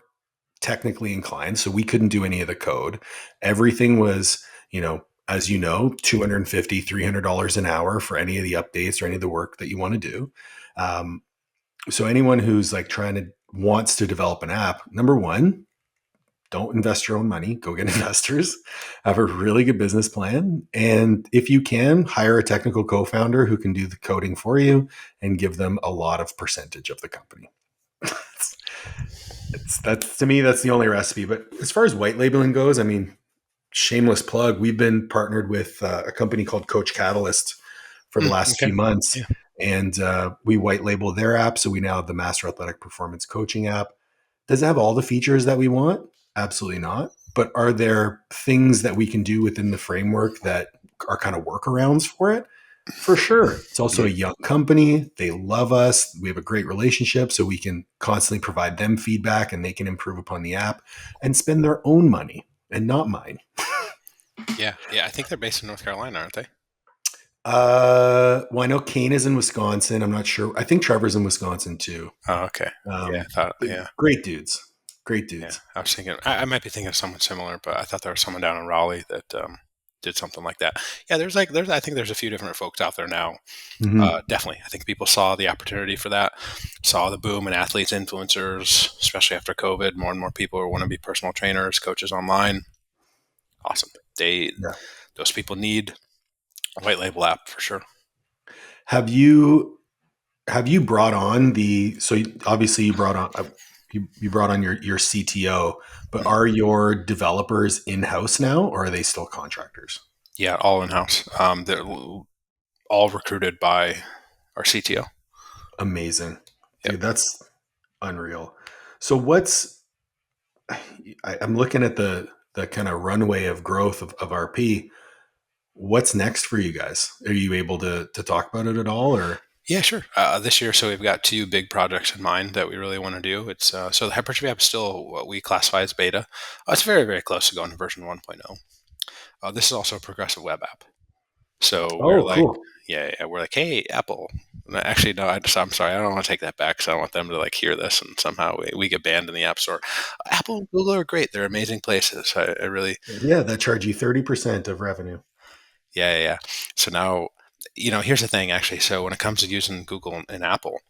[SPEAKER 1] technically inclined. So we couldn't do any of the code. Everything was, as you know, $250, $300 an hour for any of the updates or any of the work that you want to do. So anyone who's like wants to develop an app, number one, don't invest your own money. Go get investors. Have a really good business plan. And if you can, hire a technical co-founder who can do the coding for you and give them a lot of percentage of the company. That's to me, that's the only recipe. But as far as white labeling goes, I mean, shameless plug. We've been partnered with a company called Coach Catalyst for the last
[SPEAKER 2] Okay.
[SPEAKER 1] few months.
[SPEAKER 2] Yeah.
[SPEAKER 1] And we white label their app. So we now have the Master Athletic Performance Coaching app. Does it have all the features that we want? Absolutely not. But are there things that we can do within the framework that are kind of workarounds for it? For sure. It's also a
[SPEAKER 2] Yeah.
[SPEAKER 1] young company. They love us. We have a great relationship. So we can constantly provide them feedback and they can improve upon the app and spend their own money and not mine.
[SPEAKER 2] Yeah. Yeah. I think they're based in North Carolina, aren't they?
[SPEAKER 1] Well, I know Kane is in Wisconsin. I'm not sure. I think Trevor's in Wisconsin too.
[SPEAKER 2] Oh, okay. Yeah. I thought, yeah.
[SPEAKER 1] Great dudes. Great
[SPEAKER 2] Yeah.
[SPEAKER 1] dudes.
[SPEAKER 2] I was thinking, I might be thinking of someone similar, but I thought there was someone down in Raleigh that did something like that. Yeah. I think there's a few different folks out there now.
[SPEAKER 1] Mm-hmm.
[SPEAKER 2] Definitely. I think people saw the opportunity for that, saw the boom in athletes, influencers, especially after COVID. More and more people want to be personal trainers, coaches online. Awesome.
[SPEAKER 1] Yeah.
[SPEAKER 2] Those people need a white label app for sure.
[SPEAKER 1] Have you brought on obviously you brought on you brought on your CTO, but are your developers in-house now or are they still contractors?
[SPEAKER 2] Yeah, all in house. They're all recruited by our CTO.
[SPEAKER 1] Amazing.
[SPEAKER 2] Yep.
[SPEAKER 1] Dude, that's unreal. So I'm looking at the kind of runway of growth of RP. What's next for you guys? Are you able to talk about it at all or?
[SPEAKER 2] Yeah, sure. This year, so we've got 2 big projects in mind that we really want to do. It's so the hypertrophy app is still what we classify as beta. It's very, very close to going to version 1.0. This is also a progressive web app. So we're
[SPEAKER 1] Oh,
[SPEAKER 2] like,
[SPEAKER 1] cool.
[SPEAKER 2] yeah, we're like, hey, Apple. Actually, no, I'm sorry. I don't want to take that back because I don't want them to like hear this and somehow we get banned in the App Store. Apple and Google are great. They're amazing places. I really,
[SPEAKER 1] Yeah, that charge you 30% of revenue.
[SPEAKER 2] yeah. So now, here's the thing actually. So when it comes to using Google and Apple,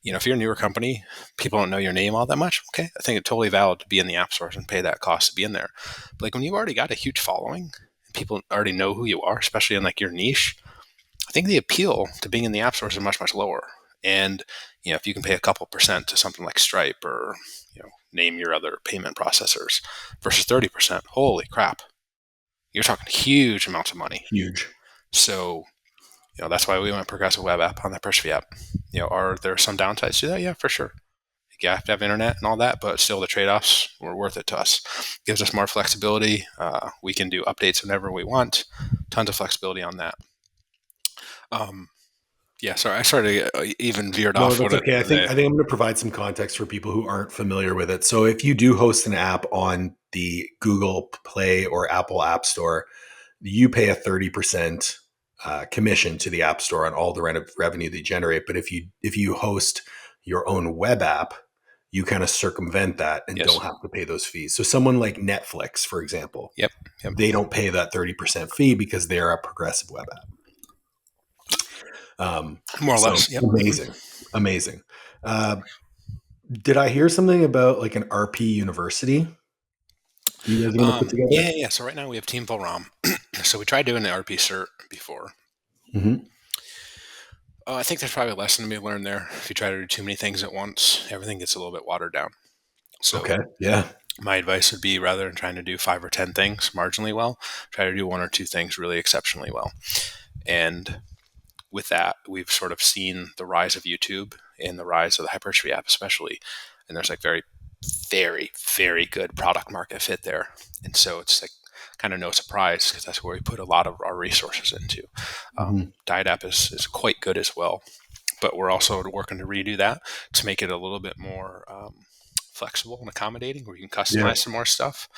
[SPEAKER 2] if you're a newer company, people don't know your name all that much. Okay. I think it's totally valid to be in the App Stores and pay that cost to be in there. But like when you've already got a huge following, people already know who you are, especially in like your niche. I think the appeal to being in the app stores is much, much lower. And, if you can pay a couple percent to something like Stripe or, name your other payment processors versus 30%, holy crap, you're talking huge amounts of money.
[SPEAKER 1] Huge.
[SPEAKER 2] So, that's why we went progressive web app on that hypertrophy app. Are there some downsides to that? Yeah, for sure. You have to have internet and all that, but still the trade-offs were worth it to us. Gives us more flexibility. We can do updates whenever we want. Tons of flexibility on that. Yeah, sorry, I started even veered
[SPEAKER 1] No,
[SPEAKER 2] off
[SPEAKER 1] that's
[SPEAKER 2] what it.
[SPEAKER 1] okay. I think I'm going to provide some context for people who aren't familiar with it. So if you do host an app on the Google Play or Apple App Store, you pay a 30% commission to the App Store on all the revenue they generate. But if you host your own web app, you kind of circumvent that and
[SPEAKER 2] Yes.
[SPEAKER 1] don't have to pay those fees. So someone like Netflix, for example,
[SPEAKER 2] Yep. Yep.
[SPEAKER 1] they don't pay that 30% fee because they're a progressive web app.
[SPEAKER 2] More or
[SPEAKER 1] So
[SPEAKER 2] less. Yep.
[SPEAKER 1] amazing, amazing. Did I hear something about like an RP university you guys are going to put together?
[SPEAKER 2] Yeah. So right now we have Team Full ROM. So we tried doing the RP cert before.
[SPEAKER 1] Mm-hmm.
[SPEAKER 2] I think there's probably a lesson to be learned there. If you try to do too many things at once, everything gets a little bit watered down. So
[SPEAKER 1] Okay. Yeah.
[SPEAKER 2] my advice would be, rather than trying to do 5 or 10 things marginally well, try to do 1 or 2 things really exceptionally well. And with that, we've sort of seen the rise of YouTube and the rise of the hypertrophy app, especially. And there's like very, very, very good product market fit there. And so it's like kind of no surprise, because that's where we put a lot of our resources into.
[SPEAKER 1] Mhm.
[SPEAKER 2] Diet app is quite good as well, but we're also working to redo that to make it a little bit more flexible and accommodating, where you can
[SPEAKER 1] Yeah.
[SPEAKER 2] customize some more stuff.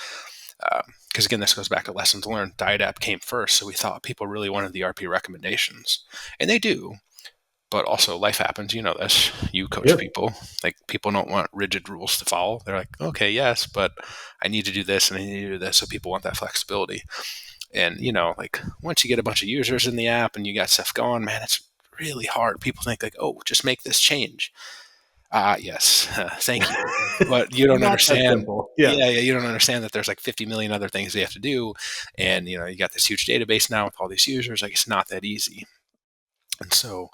[SPEAKER 2] Because again, this goes back to lessons learned. Diet app came first, so we thought people really wanted the RP recommendations, and they do. But also, life happens. You know this. You coach
[SPEAKER 1] Yeah.
[SPEAKER 2] people. Like, people don't want rigid rules to follow. They're like, okay, yes, but I need to do this and I need to do this. So people want that flexibility. And like, once you get a bunch of users in the app and you got stuff going, man, it's really hard. People think like, oh, just make this change. Yes, thank you. But you don't
[SPEAKER 1] Not that
[SPEAKER 2] understand.
[SPEAKER 1] simple. Yeah.
[SPEAKER 2] Yeah, you don't understand that there's like 50 million other things they have to do. And, you got this huge database now with all these users. Like, it's not that easy. And so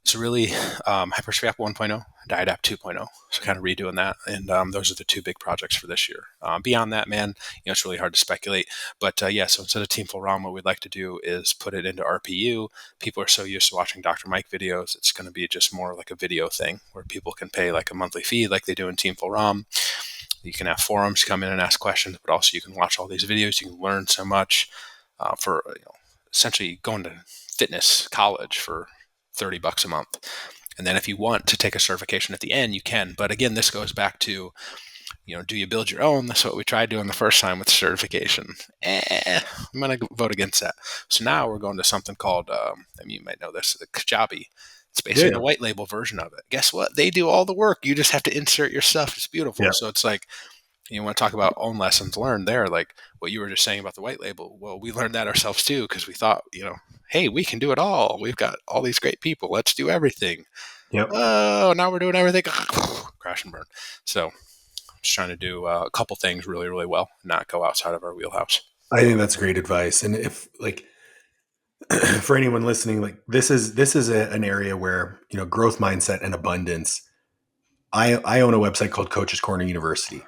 [SPEAKER 2] it's really Hypertrophy App 1.0, Diet App 2.0. So kind of redoing that. And those are the two big projects for this year. Beyond that, man, it's really hard to speculate. But yeah, so instead of Team Full ROM, what we'd like to do is put it into RPU. People are so used to watching Dr. Mike videos. It's going to be just more like a video thing where people can pay like a monthly fee like they do in Team Full ROM. You can have forums, come in and ask questions, but also you can watch all these videos. You can learn so much for essentially going to fitness college for $30 a month. And then if you want to take a certification at the end, you can. But again, this goes back to, do you build your own? That's what we tried doing the first time with certification. I'm going to vote against that. So now we're going to something called, you might know this, the Kajabi. It's
[SPEAKER 1] Yeah.
[SPEAKER 2] basically the white label version of it. Guess what? They do all the work. You just have to insert your stuff. It's beautiful.
[SPEAKER 1] Yeah.
[SPEAKER 2] So it's like, you want to talk about own lessons learned there, like what you were just saying about the white label. Well, we learned that ourselves too, because we thought, hey, we can do it all. We've got all these great people. Let's do everything.
[SPEAKER 1] Yep.
[SPEAKER 2] Oh, now we're doing everything. Crash and burn. So I'm just trying to do a couple things really, really well, not go outside of our wheelhouse.
[SPEAKER 1] I think that's great advice. And if like for anyone listening, like this is an area where growth mindset and abundance. I own a website called Coach's Corner University.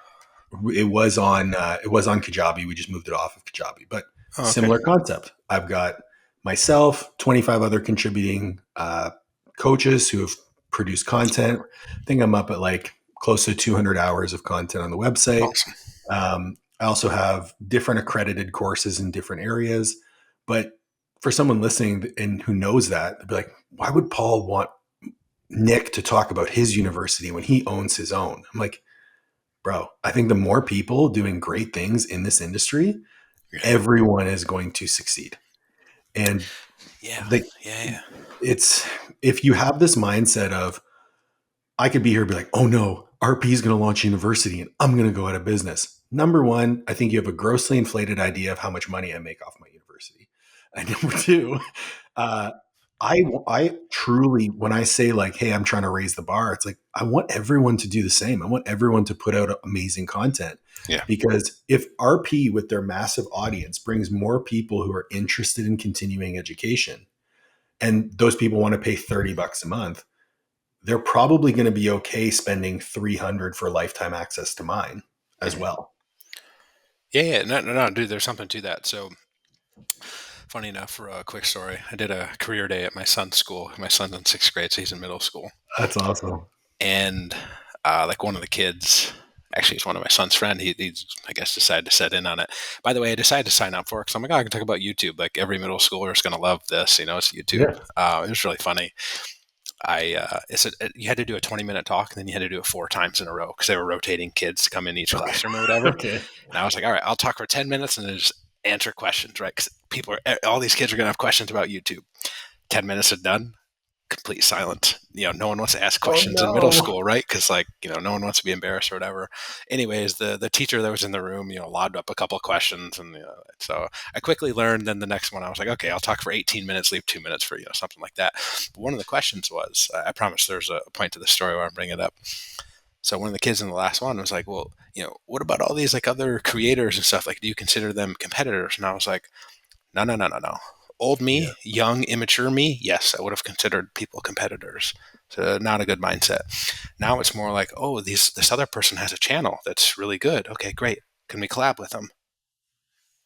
[SPEAKER 1] It was on Kajabi. We just moved it off of Kajabi, but
[SPEAKER 2] Oh, okay.
[SPEAKER 1] similar concept. I've got myself, 25 other contributing coaches who have produced content. I think I'm up at like close to 200 hours of content on the website.
[SPEAKER 2] Awesome.
[SPEAKER 1] I also have different accredited courses in different areas. But for someone listening and who knows that, they'd be like, why would Paul want Nick to talk about his university when he owns his own? I'm like, bro, I think the more people doing great things in this industry,
[SPEAKER 2] Yeah.
[SPEAKER 1] everyone is going to succeed. And
[SPEAKER 2] Yeah.
[SPEAKER 1] the,
[SPEAKER 2] Yeah.
[SPEAKER 1] it's if you have this mindset of, I could be here and be like, oh no, RP is going to launch a university and I'm going to go out of business. Number one, I think you have a grossly inflated idea of how much money I make off my university. And number two, uh, I truly, when I say like, hey, I'm trying to raise the bar, it's like, I want everyone to do the same. I want everyone to put out amazing content.
[SPEAKER 2] Yeah.
[SPEAKER 1] Because if RP with their massive audience brings more people who are interested in continuing education, and those people want to pay $30 a month, they're probably going to be okay spending 300 for lifetime access to mine as
[SPEAKER 2] Mhm.
[SPEAKER 1] well.
[SPEAKER 2] Yeah. No, dude, there's something to that. So, funny enough, for a quick story, I did a career day at my son's school. My son's in 6th grade, so he's in middle school.
[SPEAKER 1] That's awesome.
[SPEAKER 2] And like, one of the kids, actually, it's one of my son's friend. He's, I guess, decided to set in on it. By the way, I decided to sign up for it because I'm like, oh, I can talk about YouTube. Like, every middle schooler is going to love this. It's YouTube.
[SPEAKER 1] Yeah.
[SPEAKER 2] It was really funny. You had to do a 20-minute talk, and then you had to do it 4 times in a row because they were rotating kids to come in each
[SPEAKER 1] Okay.
[SPEAKER 2] classroom or whatever.
[SPEAKER 1] Okay.
[SPEAKER 2] And I was like, all right, I'll talk for 10 minutes and then just answer questions, right? Because all these kids are going to have questions about YouTube. 10 minutes are done. Complete silence. No one wants to ask
[SPEAKER 1] Oh
[SPEAKER 2] questions in middle
[SPEAKER 1] no.
[SPEAKER 2] school, right? Because no one wants to be embarrassed or whatever. Anyways, the teacher that was in the room, lobbed up a couple of questions, and so I quickly learned. Then the next one, I was like, okay, I'll talk for 18 minutes, leave 2 minutes for something like that. But one of the questions was, I promise there's a point to the story where I'm bringing it up. So one of the kids in the last one was like, well, what about all these like other creators and stuff? Like, do you consider them competitors? And I was like, no. Old
[SPEAKER 1] Yeah.
[SPEAKER 2] me, young, immature me, yes, I would have considered people competitors. So not a good mindset. Now it's more like, oh, this other person has a channel that's really good. Okay, great. Can we collab with them?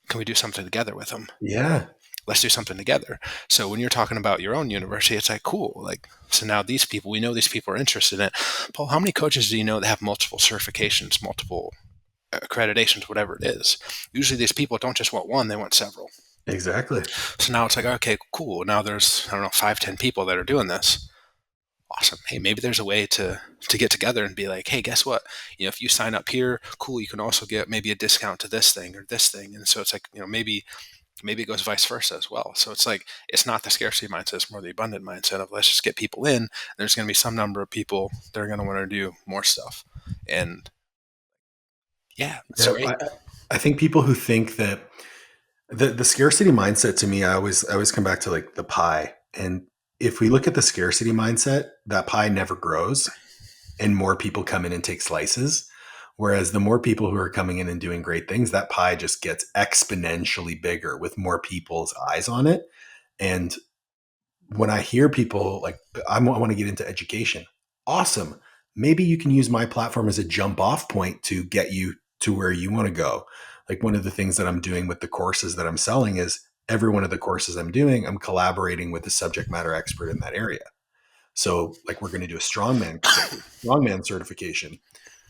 [SPEAKER 2] Can we do something together with them?
[SPEAKER 1] Yeah.
[SPEAKER 2] Let's do something together. So when you're talking about your own university, it's like, cool. Like, so now these people, we know these people are interested in it. Paul, how many coaches do you know that have multiple certifications, multiple accreditations, whatever it is? Usually these people don't just want one, they want several.
[SPEAKER 1] Exactly.
[SPEAKER 2] So now it's like, okay, cool. Now there's, I don't know, 5, 10 people that are doing this. Awesome. Hey, maybe there's a way to get together and be like, hey, guess what? If you sign up here, cool, you can also get maybe a discount to this thing or this thing. And so it's like, maybe it goes vice versa as well. So it's like, it's not the scarcity mindset, it's more the abundant mindset of let's just get people in. There's going to be some number of people that are going to want to do more stuff. And yeah, it's
[SPEAKER 1] Yeah.
[SPEAKER 2] great.
[SPEAKER 1] I think people who think that the scarcity mindset, to me, I always come back to like the pie. And if we look at the scarcity mindset, that pie never grows and more people come in and take slices. Whereas the more people who are coming in and doing great things, that pie just gets exponentially bigger with more people's eyes on it. And when I hear people like, I want to get into education, awesome. Maybe you can use my platform as a jump off point to get you to where you want to go. Like one of the things that I'm doing with the courses that I'm selling is every one of the courses I'm doing, I'm collaborating with a subject matter expert in that area. So like we're going to do a strongman certification.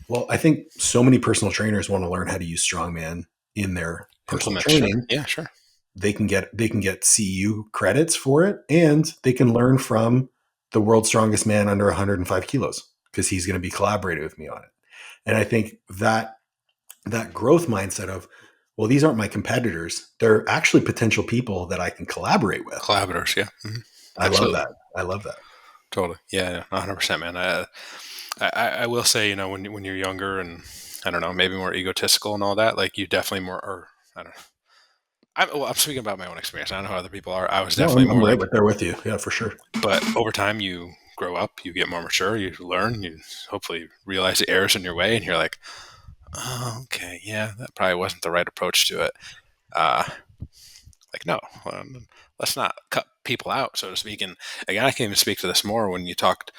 [SPEAKER 1] Well, I think so many personal trainers want to learn how to use strongman in their personal
[SPEAKER 2] Implement, sure.
[SPEAKER 1] training.
[SPEAKER 2] Yeah, sure.
[SPEAKER 1] They can get CCU credits for it, and they can learn from the world's strongest man under 105 kilos because he's going to be collaborating with me on it. And I think that growth mindset of, well, these aren't my competitors; they're actually potential people that I can collaborate with.
[SPEAKER 2] Collaborators, yeah.
[SPEAKER 1] I love
[SPEAKER 2] Absolutely.
[SPEAKER 1] that. I love that.
[SPEAKER 2] Totally. Yeah, 100%, man. I will say, when you're younger and I don't know, maybe more egotistical and all that, like you definitely more, or I don't know. I'm speaking about my own experience. I don't know how other people are. I was
[SPEAKER 1] No,
[SPEAKER 2] definitely
[SPEAKER 1] I'm
[SPEAKER 2] more
[SPEAKER 1] right
[SPEAKER 2] like,
[SPEAKER 1] there with you. Yeah, for sure.
[SPEAKER 2] but over time you grow up, you get more mature, you learn, you hopefully realize the errors in your way, and you're like, oh, okay, yeah, that probably wasn't the right approach to it. Uh, like, no, let's not cut people out, so to speak. And again, I can even speak to this more when you talked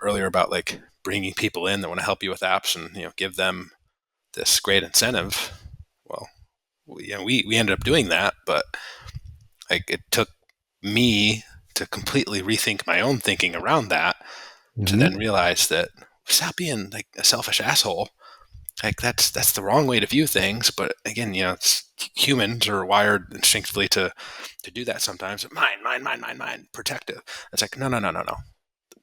[SPEAKER 2] earlier about like bringing people in that want to help you with apps and give them this great incentive. Well, we ended up doing that, but like it took me to completely rethink my own thinking around that to then
[SPEAKER 1] Mm-hmm.
[SPEAKER 2] realize that stop being like a selfish asshole. Like that's the wrong way to view things. But again, it's humans are wired instinctively to do that sometimes. Mine, protective. It's like no.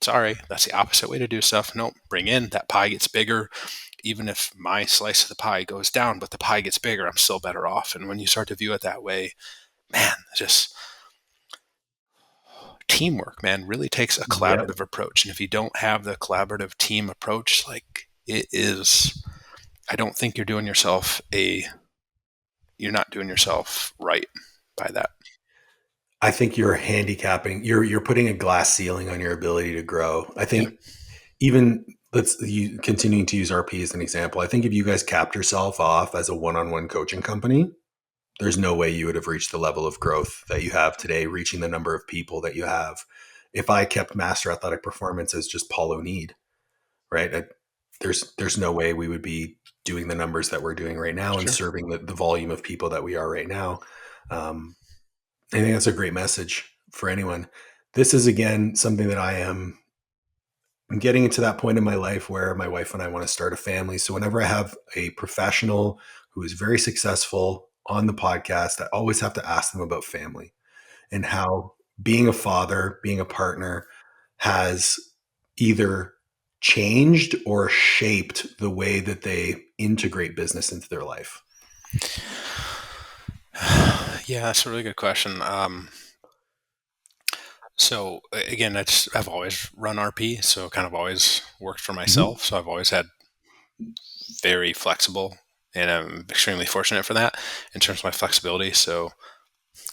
[SPEAKER 2] Sorry, that's the opposite way to do stuff. No, bring in that pie gets bigger. Even if my slice of the pie goes down, but the pie gets bigger, I'm still better off. And when you start to view it that way, man, just teamwork, man, really takes a
[SPEAKER 1] Yep.
[SPEAKER 2] collaborative approach. And if you don't have the collaborative team approach, like it is, I don't think you're not doing yourself right by that.
[SPEAKER 1] I think you're handicapping. You're putting a glass ceiling on your ability to grow. I
[SPEAKER 2] Yeah,
[SPEAKER 1] think even let's you continuing to use RP as an example. I think if you guys capped yourself off as a one-on-one coaching company, there's no way you would have reached the level of growth that you have today, reaching the number of people that you have. If I kept Master Athletic Performance as just Paul O'Need, right? There's no way we would be doing the numbers that we're doing right now and
[SPEAKER 2] sure.
[SPEAKER 1] serving the volume of people that we are right now. Um, I think that's a great message for anyone. This is again something that I'm getting into that point in my life where my wife and I want to start a family. So whenever I have a professional who is very successful on the podcast, I always have to ask them about family and how being a father, being a partner has either changed or shaped the way that they integrate business into their life.
[SPEAKER 2] Yeah, that's a really good question. So again, I've always run RP, so kind of always worked for
[SPEAKER 1] Mhm.
[SPEAKER 2] myself. So I've always had very flexible, and I'm extremely fortunate for that in terms of my flexibility. So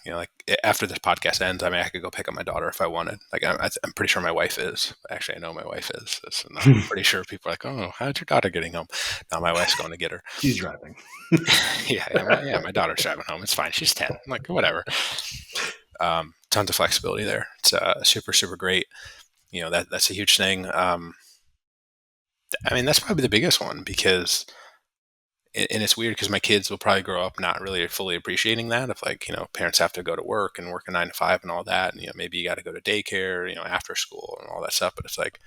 [SPEAKER 2] like after this podcast ends, I mean, I could go pick up my daughter if I wanted. Like I'm pretty sure my wife is. Actually, I know my wife is. And I'm pretty sure people are like, "Oh, how's your daughter getting home?" Now my wife's going to get her.
[SPEAKER 1] She's driving.
[SPEAKER 2] Yeah, my daughter's driving home. It's fine. She's 10. I'm like, whatever. Tons of flexibility there. It's super, super great. That's a huge thing. I mean, that's probably the biggest one because, and it's weird because my kids will probably grow up not really fully appreciating that. If like, parents have to go to work and work a 9 to 5 and all that, and, maybe you got to go to daycare, after school and all that stuff. But it's like,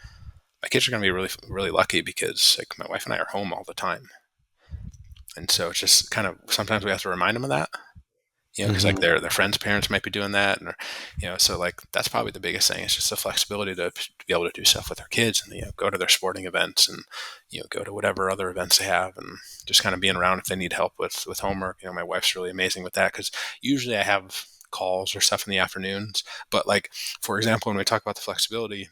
[SPEAKER 2] my kids are going to be really, really lucky because like my wife and I are home all the time. And so it's just kind of, sometimes we have to remind them of that, because like
[SPEAKER 1] Mhm.
[SPEAKER 2] their friends' parents might be doing that, and so like that's probably the biggest thing. It's just the flexibility to be able to do stuff with their kids, and go to their sporting events, and go to whatever other events they have, and just kind of being around if they need help with homework. My wife's really amazing with that because usually I have calls or stuff in the afternoons, but like for example, when we talk about the flexibility,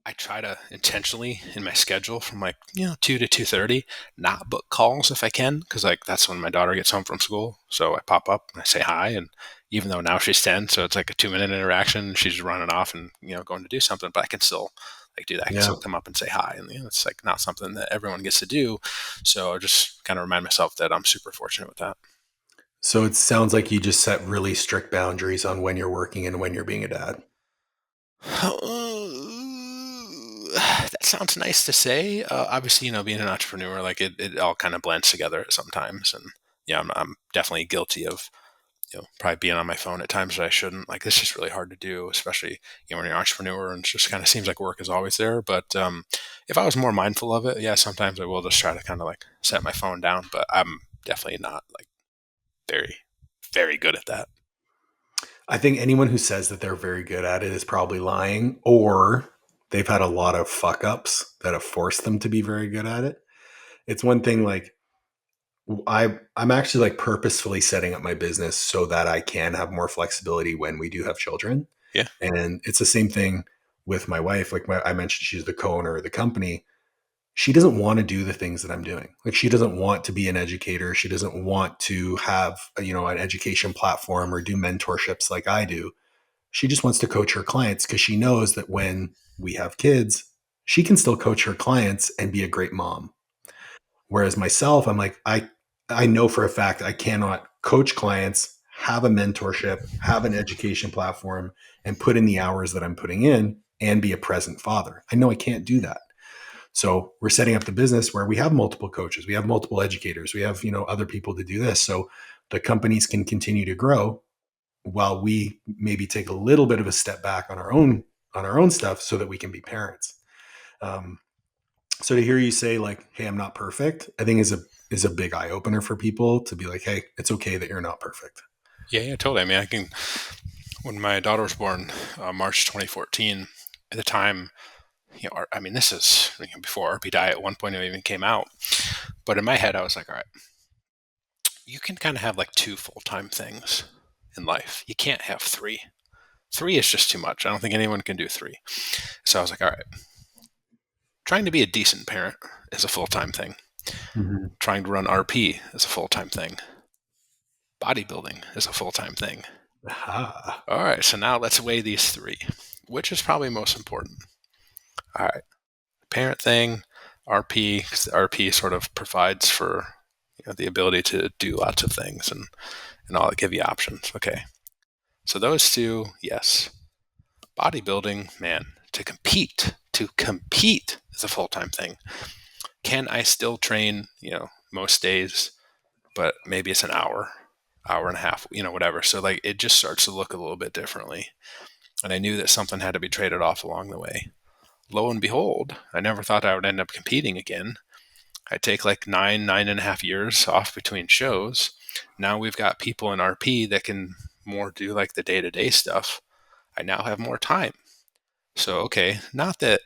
[SPEAKER 2] I try to intentionally in my schedule from like 2 to 2:30 not book calls if I can, because like that's when my daughter gets home from school. So I pop up and I say hi, and even though now she's 10, so it's like a 2 minute interaction. She's running off and going to do something, but I can still like do that. I can
[SPEAKER 1] Yeah.
[SPEAKER 2] still come up and say hi, and it's like not something that everyone gets to do. So I just kind of remind myself that I'm super fortunate with that.
[SPEAKER 1] So it sounds like you just set really strict boundaries on when you're working and when you're being a dad.
[SPEAKER 2] That sounds nice to say. Obviously, being an entrepreneur, like it all kind of blends together sometimes. And yeah, I'm definitely guilty of, probably being on my phone at times that I shouldn't. Like, it's just really hard to do, especially, when you're an entrepreneur and it just kind of seems like work is always there. But if I was more mindful of it, yeah, sometimes I will just try to kind of like set my phone down, but I'm definitely not like very, very good at that.
[SPEAKER 1] I think anyone who says that they're very good at it is probably lying, or they've had a lot of fuck ups that have forced them to be very good at it. It's one thing like I'm actually like purposefully setting up my business so that I can have more flexibility when we do have children.
[SPEAKER 2] Yeah.
[SPEAKER 1] And it's the same thing with my wife. Like I mentioned, she's the co-owner of the company. She doesn't want to do the things that I'm doing. Like she doesn't want to be an educator. She doesn't want to have, an education platform or do mentorships like I do. She just wants to coach her clients because she knows that when we have kids, she can still coach her clients and be a great mom. Whereas myself, I'm like, I know for a fact I cannot coach clients, have a mentorship, have an education platform, and put in the hours that I'm putting in and be a present father. I know I can't do that. So we're setting up the business where we have multiple coaches, we have multiple educators, we have, other people to do this. So the companies can continue to grow while we maybe take a little bit of a step back on our own stuff so that we can be parents. Um, so to hear you say like, "Hey, I'm not perfect," I think is a big eye opener for people to be like, "Hey, it's okay that you're not perfect."
[SPEAKER 2] Yeah, yeah, totally. I mean, when my daughter was born, March 2014, at the time, I mean, this is before RP Diet 1.0 even came out. But in my head, I was like, all right, you can kind of have like two full-time things in life. You can't have three. Three is just too much. I don't think anyone can do three. So I was like, all right, trying to be a decent parent is a full-time thing.
[SPEAKER 1] Mhm.
[SPEAKER 2] Trying to run RP is a full-time thing. Bodybuilding is a full-time thing.
[SPEAKER 1] Aha.
[SPEAKER 2] All right, so now let's weigh these three. Which is probably most important? All right, parent thing, RP, because the RP sort of provides for the ability to do lots of things and all that give you options. Okay, so those two, yes. Bodybuilding, man, to compete is a full time thing. Can I still train? Most days, but maybe it's an hour, hour and a half, whatever. So like it just starts to look a little bit differently. And I knew that something had to be traded off along the way. Lo and behold, I never thought I would end up competing again. I take like 9.5 years off between shows. Now we've got people in RP that can more do like the day to day stuff. I now have more time. So, okay, not that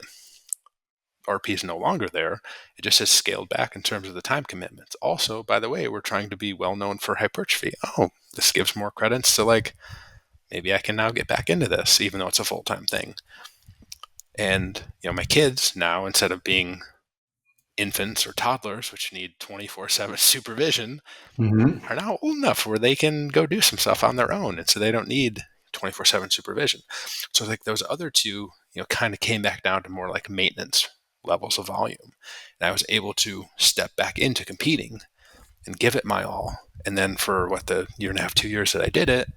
[SPEAKER 2] RP is no longer there, it just has scaled back in terms of the time commitments. Also, by the way, we're trying to be well known for hypertrophy. Oh, this gives more credits to like, maybe I can now get back into this, even though it's a full time thing. And, my kids now, instead of being infants or toddlers, which need 24/7 supervision,
[SPEAKER 1] Mhm.
[SPEAKER 2] are now old enough where they can go do some stuff on their own. And so they don't need 24/7 supervision. So like those other two, kind of came back down to more like maintenance levels of volume. And I was able to step back into competing and give it my all. And then for what the year and a half, 2 years that I did it,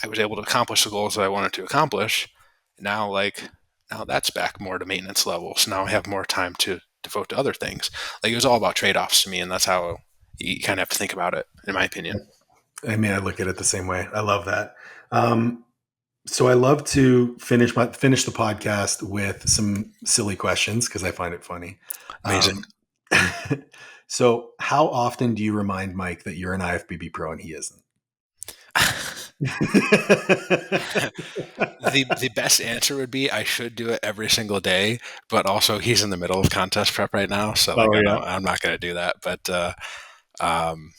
[SPEAKER 2] I was able to accomplish the goals that I wanted to accomplish. Now, now that's back more to maintenance level. So now I have more time to devote to other things. Like it was all about trade offs to me, and that's how you kind of have to think about it, in my opinion.
[SPEAKER 1] I mean, I look at it the same way. I love that. So I love to finish the podcast with some silly questions because I find it funny.
[SPEAKER 2] Amazing.
[SPEAKER 1] So how often do you remind Mike that you're an IFBB pro and he isn't?
[SPEAKER 2] The best answer would be I should do it every single day, but also he's in the middle of contest prep right now, so
[SPEAKER 1] Oh yeah.
[SPEAKER 2] I'm not going to do that. But um,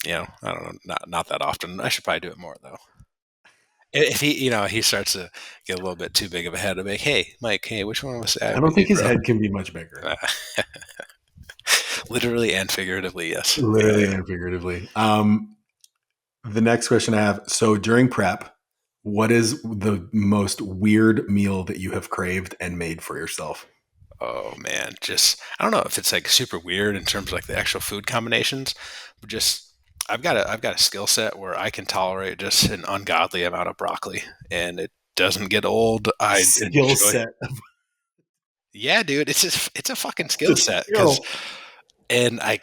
[SPEAKER 2] I don't know, not that often. I should probably do it more though. If he, he starts to get a little bit too big of a head, I'll be like, hey, Mike, hey, which one of us
[SPEAKER 1] I don't think his
[SPEAKER 2] bro?
[SPEAKER 1] head can be much bigger.
[SPEAKER 2] Literally and figuratively, yes.
[SPEAKER 1] Literally and figuratively. The next question I have. So during prep, what is the most weird meal that you have craved and made for yourself?
[SPEAKER 2] Oh man, just I don't know if it's like super weird in terms of like the actual food combinations, but just I've got a skill set where I can tolerate just an ungodly amount of broccoli and it doesn't get old. I
[SPEAKER 1] Skill
[SPEAKER 2] enjoy.
[SPEAKER 1] set.
[SPEAKER 2] Yeah, dude, it's a fucking skill
[SPEAKER 1] The
[SPEAKER 2] set because
[SPEAKER 1] skill.
[SPEAKER 2] and I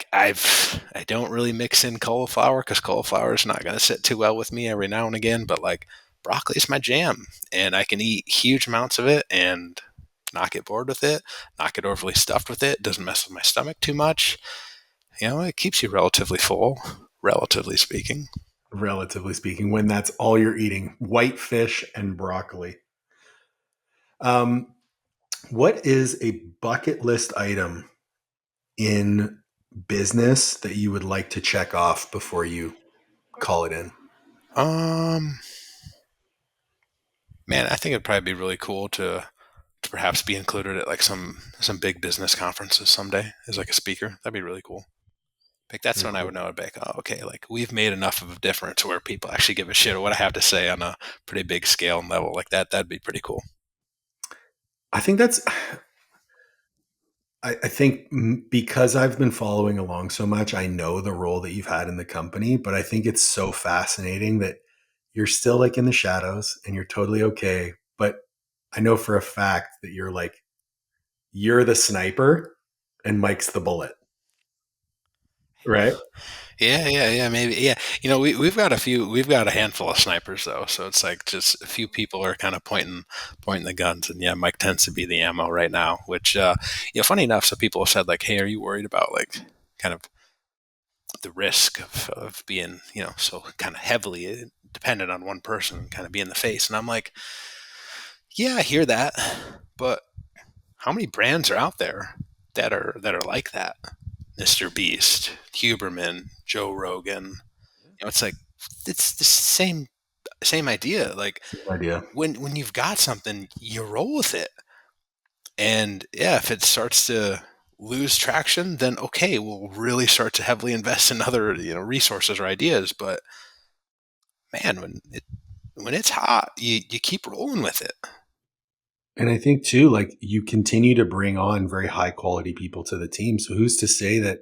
[SPEAKER 2] don't really mix in cauliflower because cauliflower is not going to sit too well with me every now and again, but like broccoli is my jam and I can eat huge amounts of it and not get bored with it, not get overly stuffed with it. Doesn't mess with my stomach too much. It keeps you relatively full, relatively speaking.
[SPEAKER 1] Relatively speaking, when that's all you're eating, white fish and broccoli. Um, what is a bucket list item in business that you would like to check off before you call it in?
[SPEAKER 2] Um, Man, I think it'd probably be really cool to perhaps be included at like some big business conferences someday as like a speaker. That'd be really cool. Like that's
[SPEAKER 1] Very
[SPEAKER 2] when I
[SPEAKER 1] cool.
[SPEAKER 2] would know I'd be like, oh, okay, like we've made enough of a difference where people actually give a shit what I have to say on a pretty big scale and level like that. That'd be pretty cool.
[SPEAKER 1] I think that's. I think because I've been following along so much, I know the role that you've had in the company, but I think it's so fascinating that you're still like in the shadows and you're totally okay. But I know for a fact that you're the sniper and Mike's the bullet, right?
[SPEAKER 2] Yeah, maybe. Yeah. We've got a handful of snipers though. So it's like just a few people are kind of pointing the guns. And yeah, Mike tends to be the ammo right now, which, funny enough, so people have said like, hey, are you worried about like kind of the risk of being, so kind of heavily dependent on one person and kind of being the face? And I'm like, yeah, I hear that. But how many brands are out there that are like that? Mr. Beast, Huberman, Joe Rogan. It's like it's the same idea. Like
[SPEAKER 1] Same idea.
[SPEAKER 2] when you've got something, you roll with it. And yeah, if it starts to lose traction, then okay, we'll really start to heavily invest in other resources or ideas. But man, when it's hot, you keep rolling with it.
[SPEAKER 1] And I think too, like you continue to bring on very high quality people to the team. So who's to say that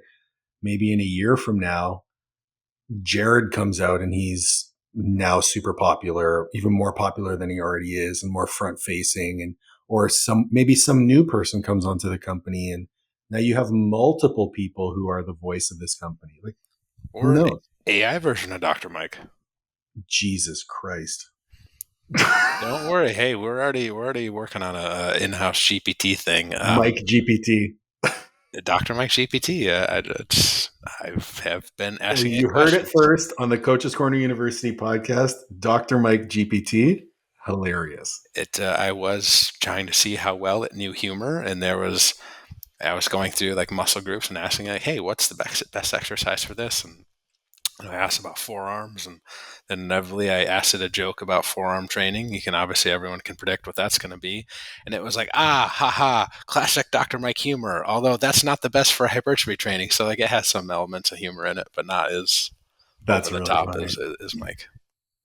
[SPEAKER 1] maybe in a year from now, Jared comes out and he's now super popular, even more popular than he already is, and more front facing, and or maybe some new person comes onto the company, and now you have multiple people who are the voice of this company. Like, who
[SPEAKER 2] Or an
[SPEAKER 1] knows?
[SPEAKER 2] AI version of Dr. Mike.
[SPEAKER 1] Jesus Christ.
[SPEAKER 2] Don't worry. Hey, we're already working on a in-house GPT thing.
[SPEAKER 1] Mike GPT.
[SPEAKER 2] Dr. Mike GPT. I have been asking it
[SPEAKER 1] You heard it
[SPEAKER 2] questions.
[SPEAKER 1] first on the Coaches Corner University podcast. Dr. Mike GPT. Hilarious.
[SPEAKER 2] I was trying to see how well it knew humor, and I was going through like muscle groups and asking like, hey, what's the best exercise for this? And I asked about forearms, and then inevitably I asked it a joke about forearm training. Everyone can predict what that's going to be, and it was like, haha, classic Dr. Mike humor. Although that's not the best for hypertrophy training, so like it has some elements of humor in it, but not as over
[SPEAKER 1] That's
[SPEAKER 2] the
[SPEAKER 1] really
[SPEAKER 2] top
[SPEAKER 1] funny.
[SPEAKER 2] as Mike.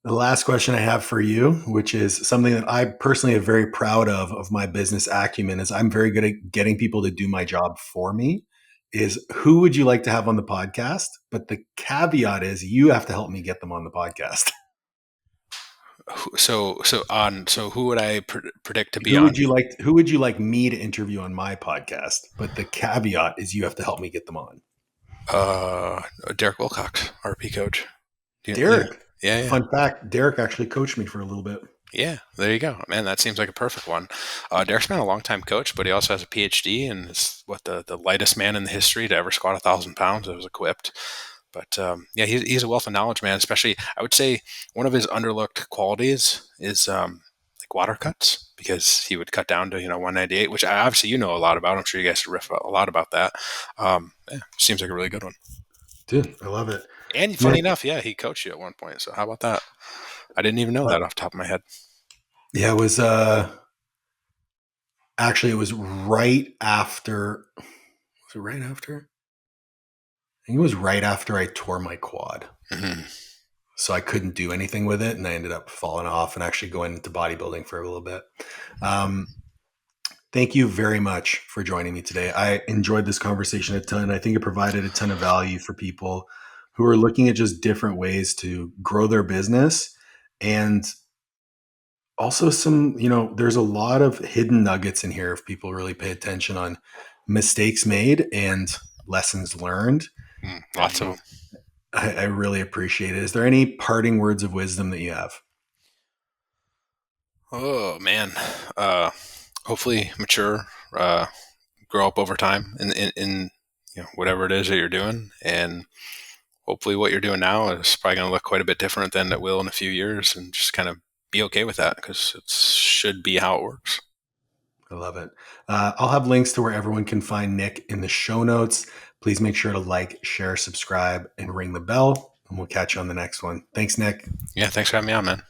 [SPEAKER 1] The last question I have for you, which is something that I personally am very proud of my business acumen, is I'm very good at getting people to do my job for me. Is who would you like to have on the podcast? But the caveat is you have to help me get them on the podcast.
[SPEAKER 2] So who would I predict to be on?
[SPEAKER 1] Who would you like me to interview on my podcast? But the caveat is you have to help me get them on.
[SPEAKER 2] Uh, Derek Wilcox, RP coach. Yeah,
[SPEAKER 1] Derek.
[SPEAKER 2] yeah, yeah.
[SPEAKER 1] Fun fact, Derek actually coached me for a little bit.
[SPEAKER 2] Yeah, there you go, man. That seems like a perfect one. Derek's been a long time coach, but he also has a PhD and is the lightest man in the history to ever squat 1,000 pounds that was equipped. But yeah, he's a wealth of knowledge, man. Especially, I would say one of his underlooked qualities is like water cuts, because he would cut down to 198, which obviously you know a lot about. I'm sure you guys riff a lot about that. Yeah, seems like a really good one.
[SPEAKER 1] Dude, I love it.
[SPEAKER 2] And funny
[SPEAKER 1] Nick,
[SPEAKER 2] enough, yeah, he coached you at one point. So how about that? I didn't even know
[SPEAKER 1] uh,
[SPEAKER 2] that off the top of my head.
[SPEAKER 1] yeah, it was actually it was right after. Was it right after? I think it was right after I tore my quad.
[SPEAKER 2] Mm-hmm.
[SPEAKER 1] So I couldn't do anything with it, and I ended up falling off and actually going into bodybuilding for a little bit. Thank you very much for joining me today. I enjoyed this conversation a ton. I think it provided a ton of value for people who are looking at just different ways to grow their business. And also there's a lot of hidden nuggets in here if people really pay attention on mistakes made and lessons learned.
[SPEAKER 2] Lots of them.
[SPEAKER 1] I really appreciate it. Is there any parting words of wisdom that you have?
[SPEAKER 2] Oh man, hopefully mature, grow up over time in whatever it is that you're doing, and hopefully what you're doing now is probably going to look quite a bit different than it will in a few years, and just kind of be okay with that, because it should be how it works.
[SPEAKER 1] I love it. I'll have links to where everyone can find Nick in the show notes. Please make sure to like, share, subscribe, and ring the bell, and we'll catch you on the next one. Thanks, Nick.
[SPEAKER 2] Yeah, thanks for having me on, man.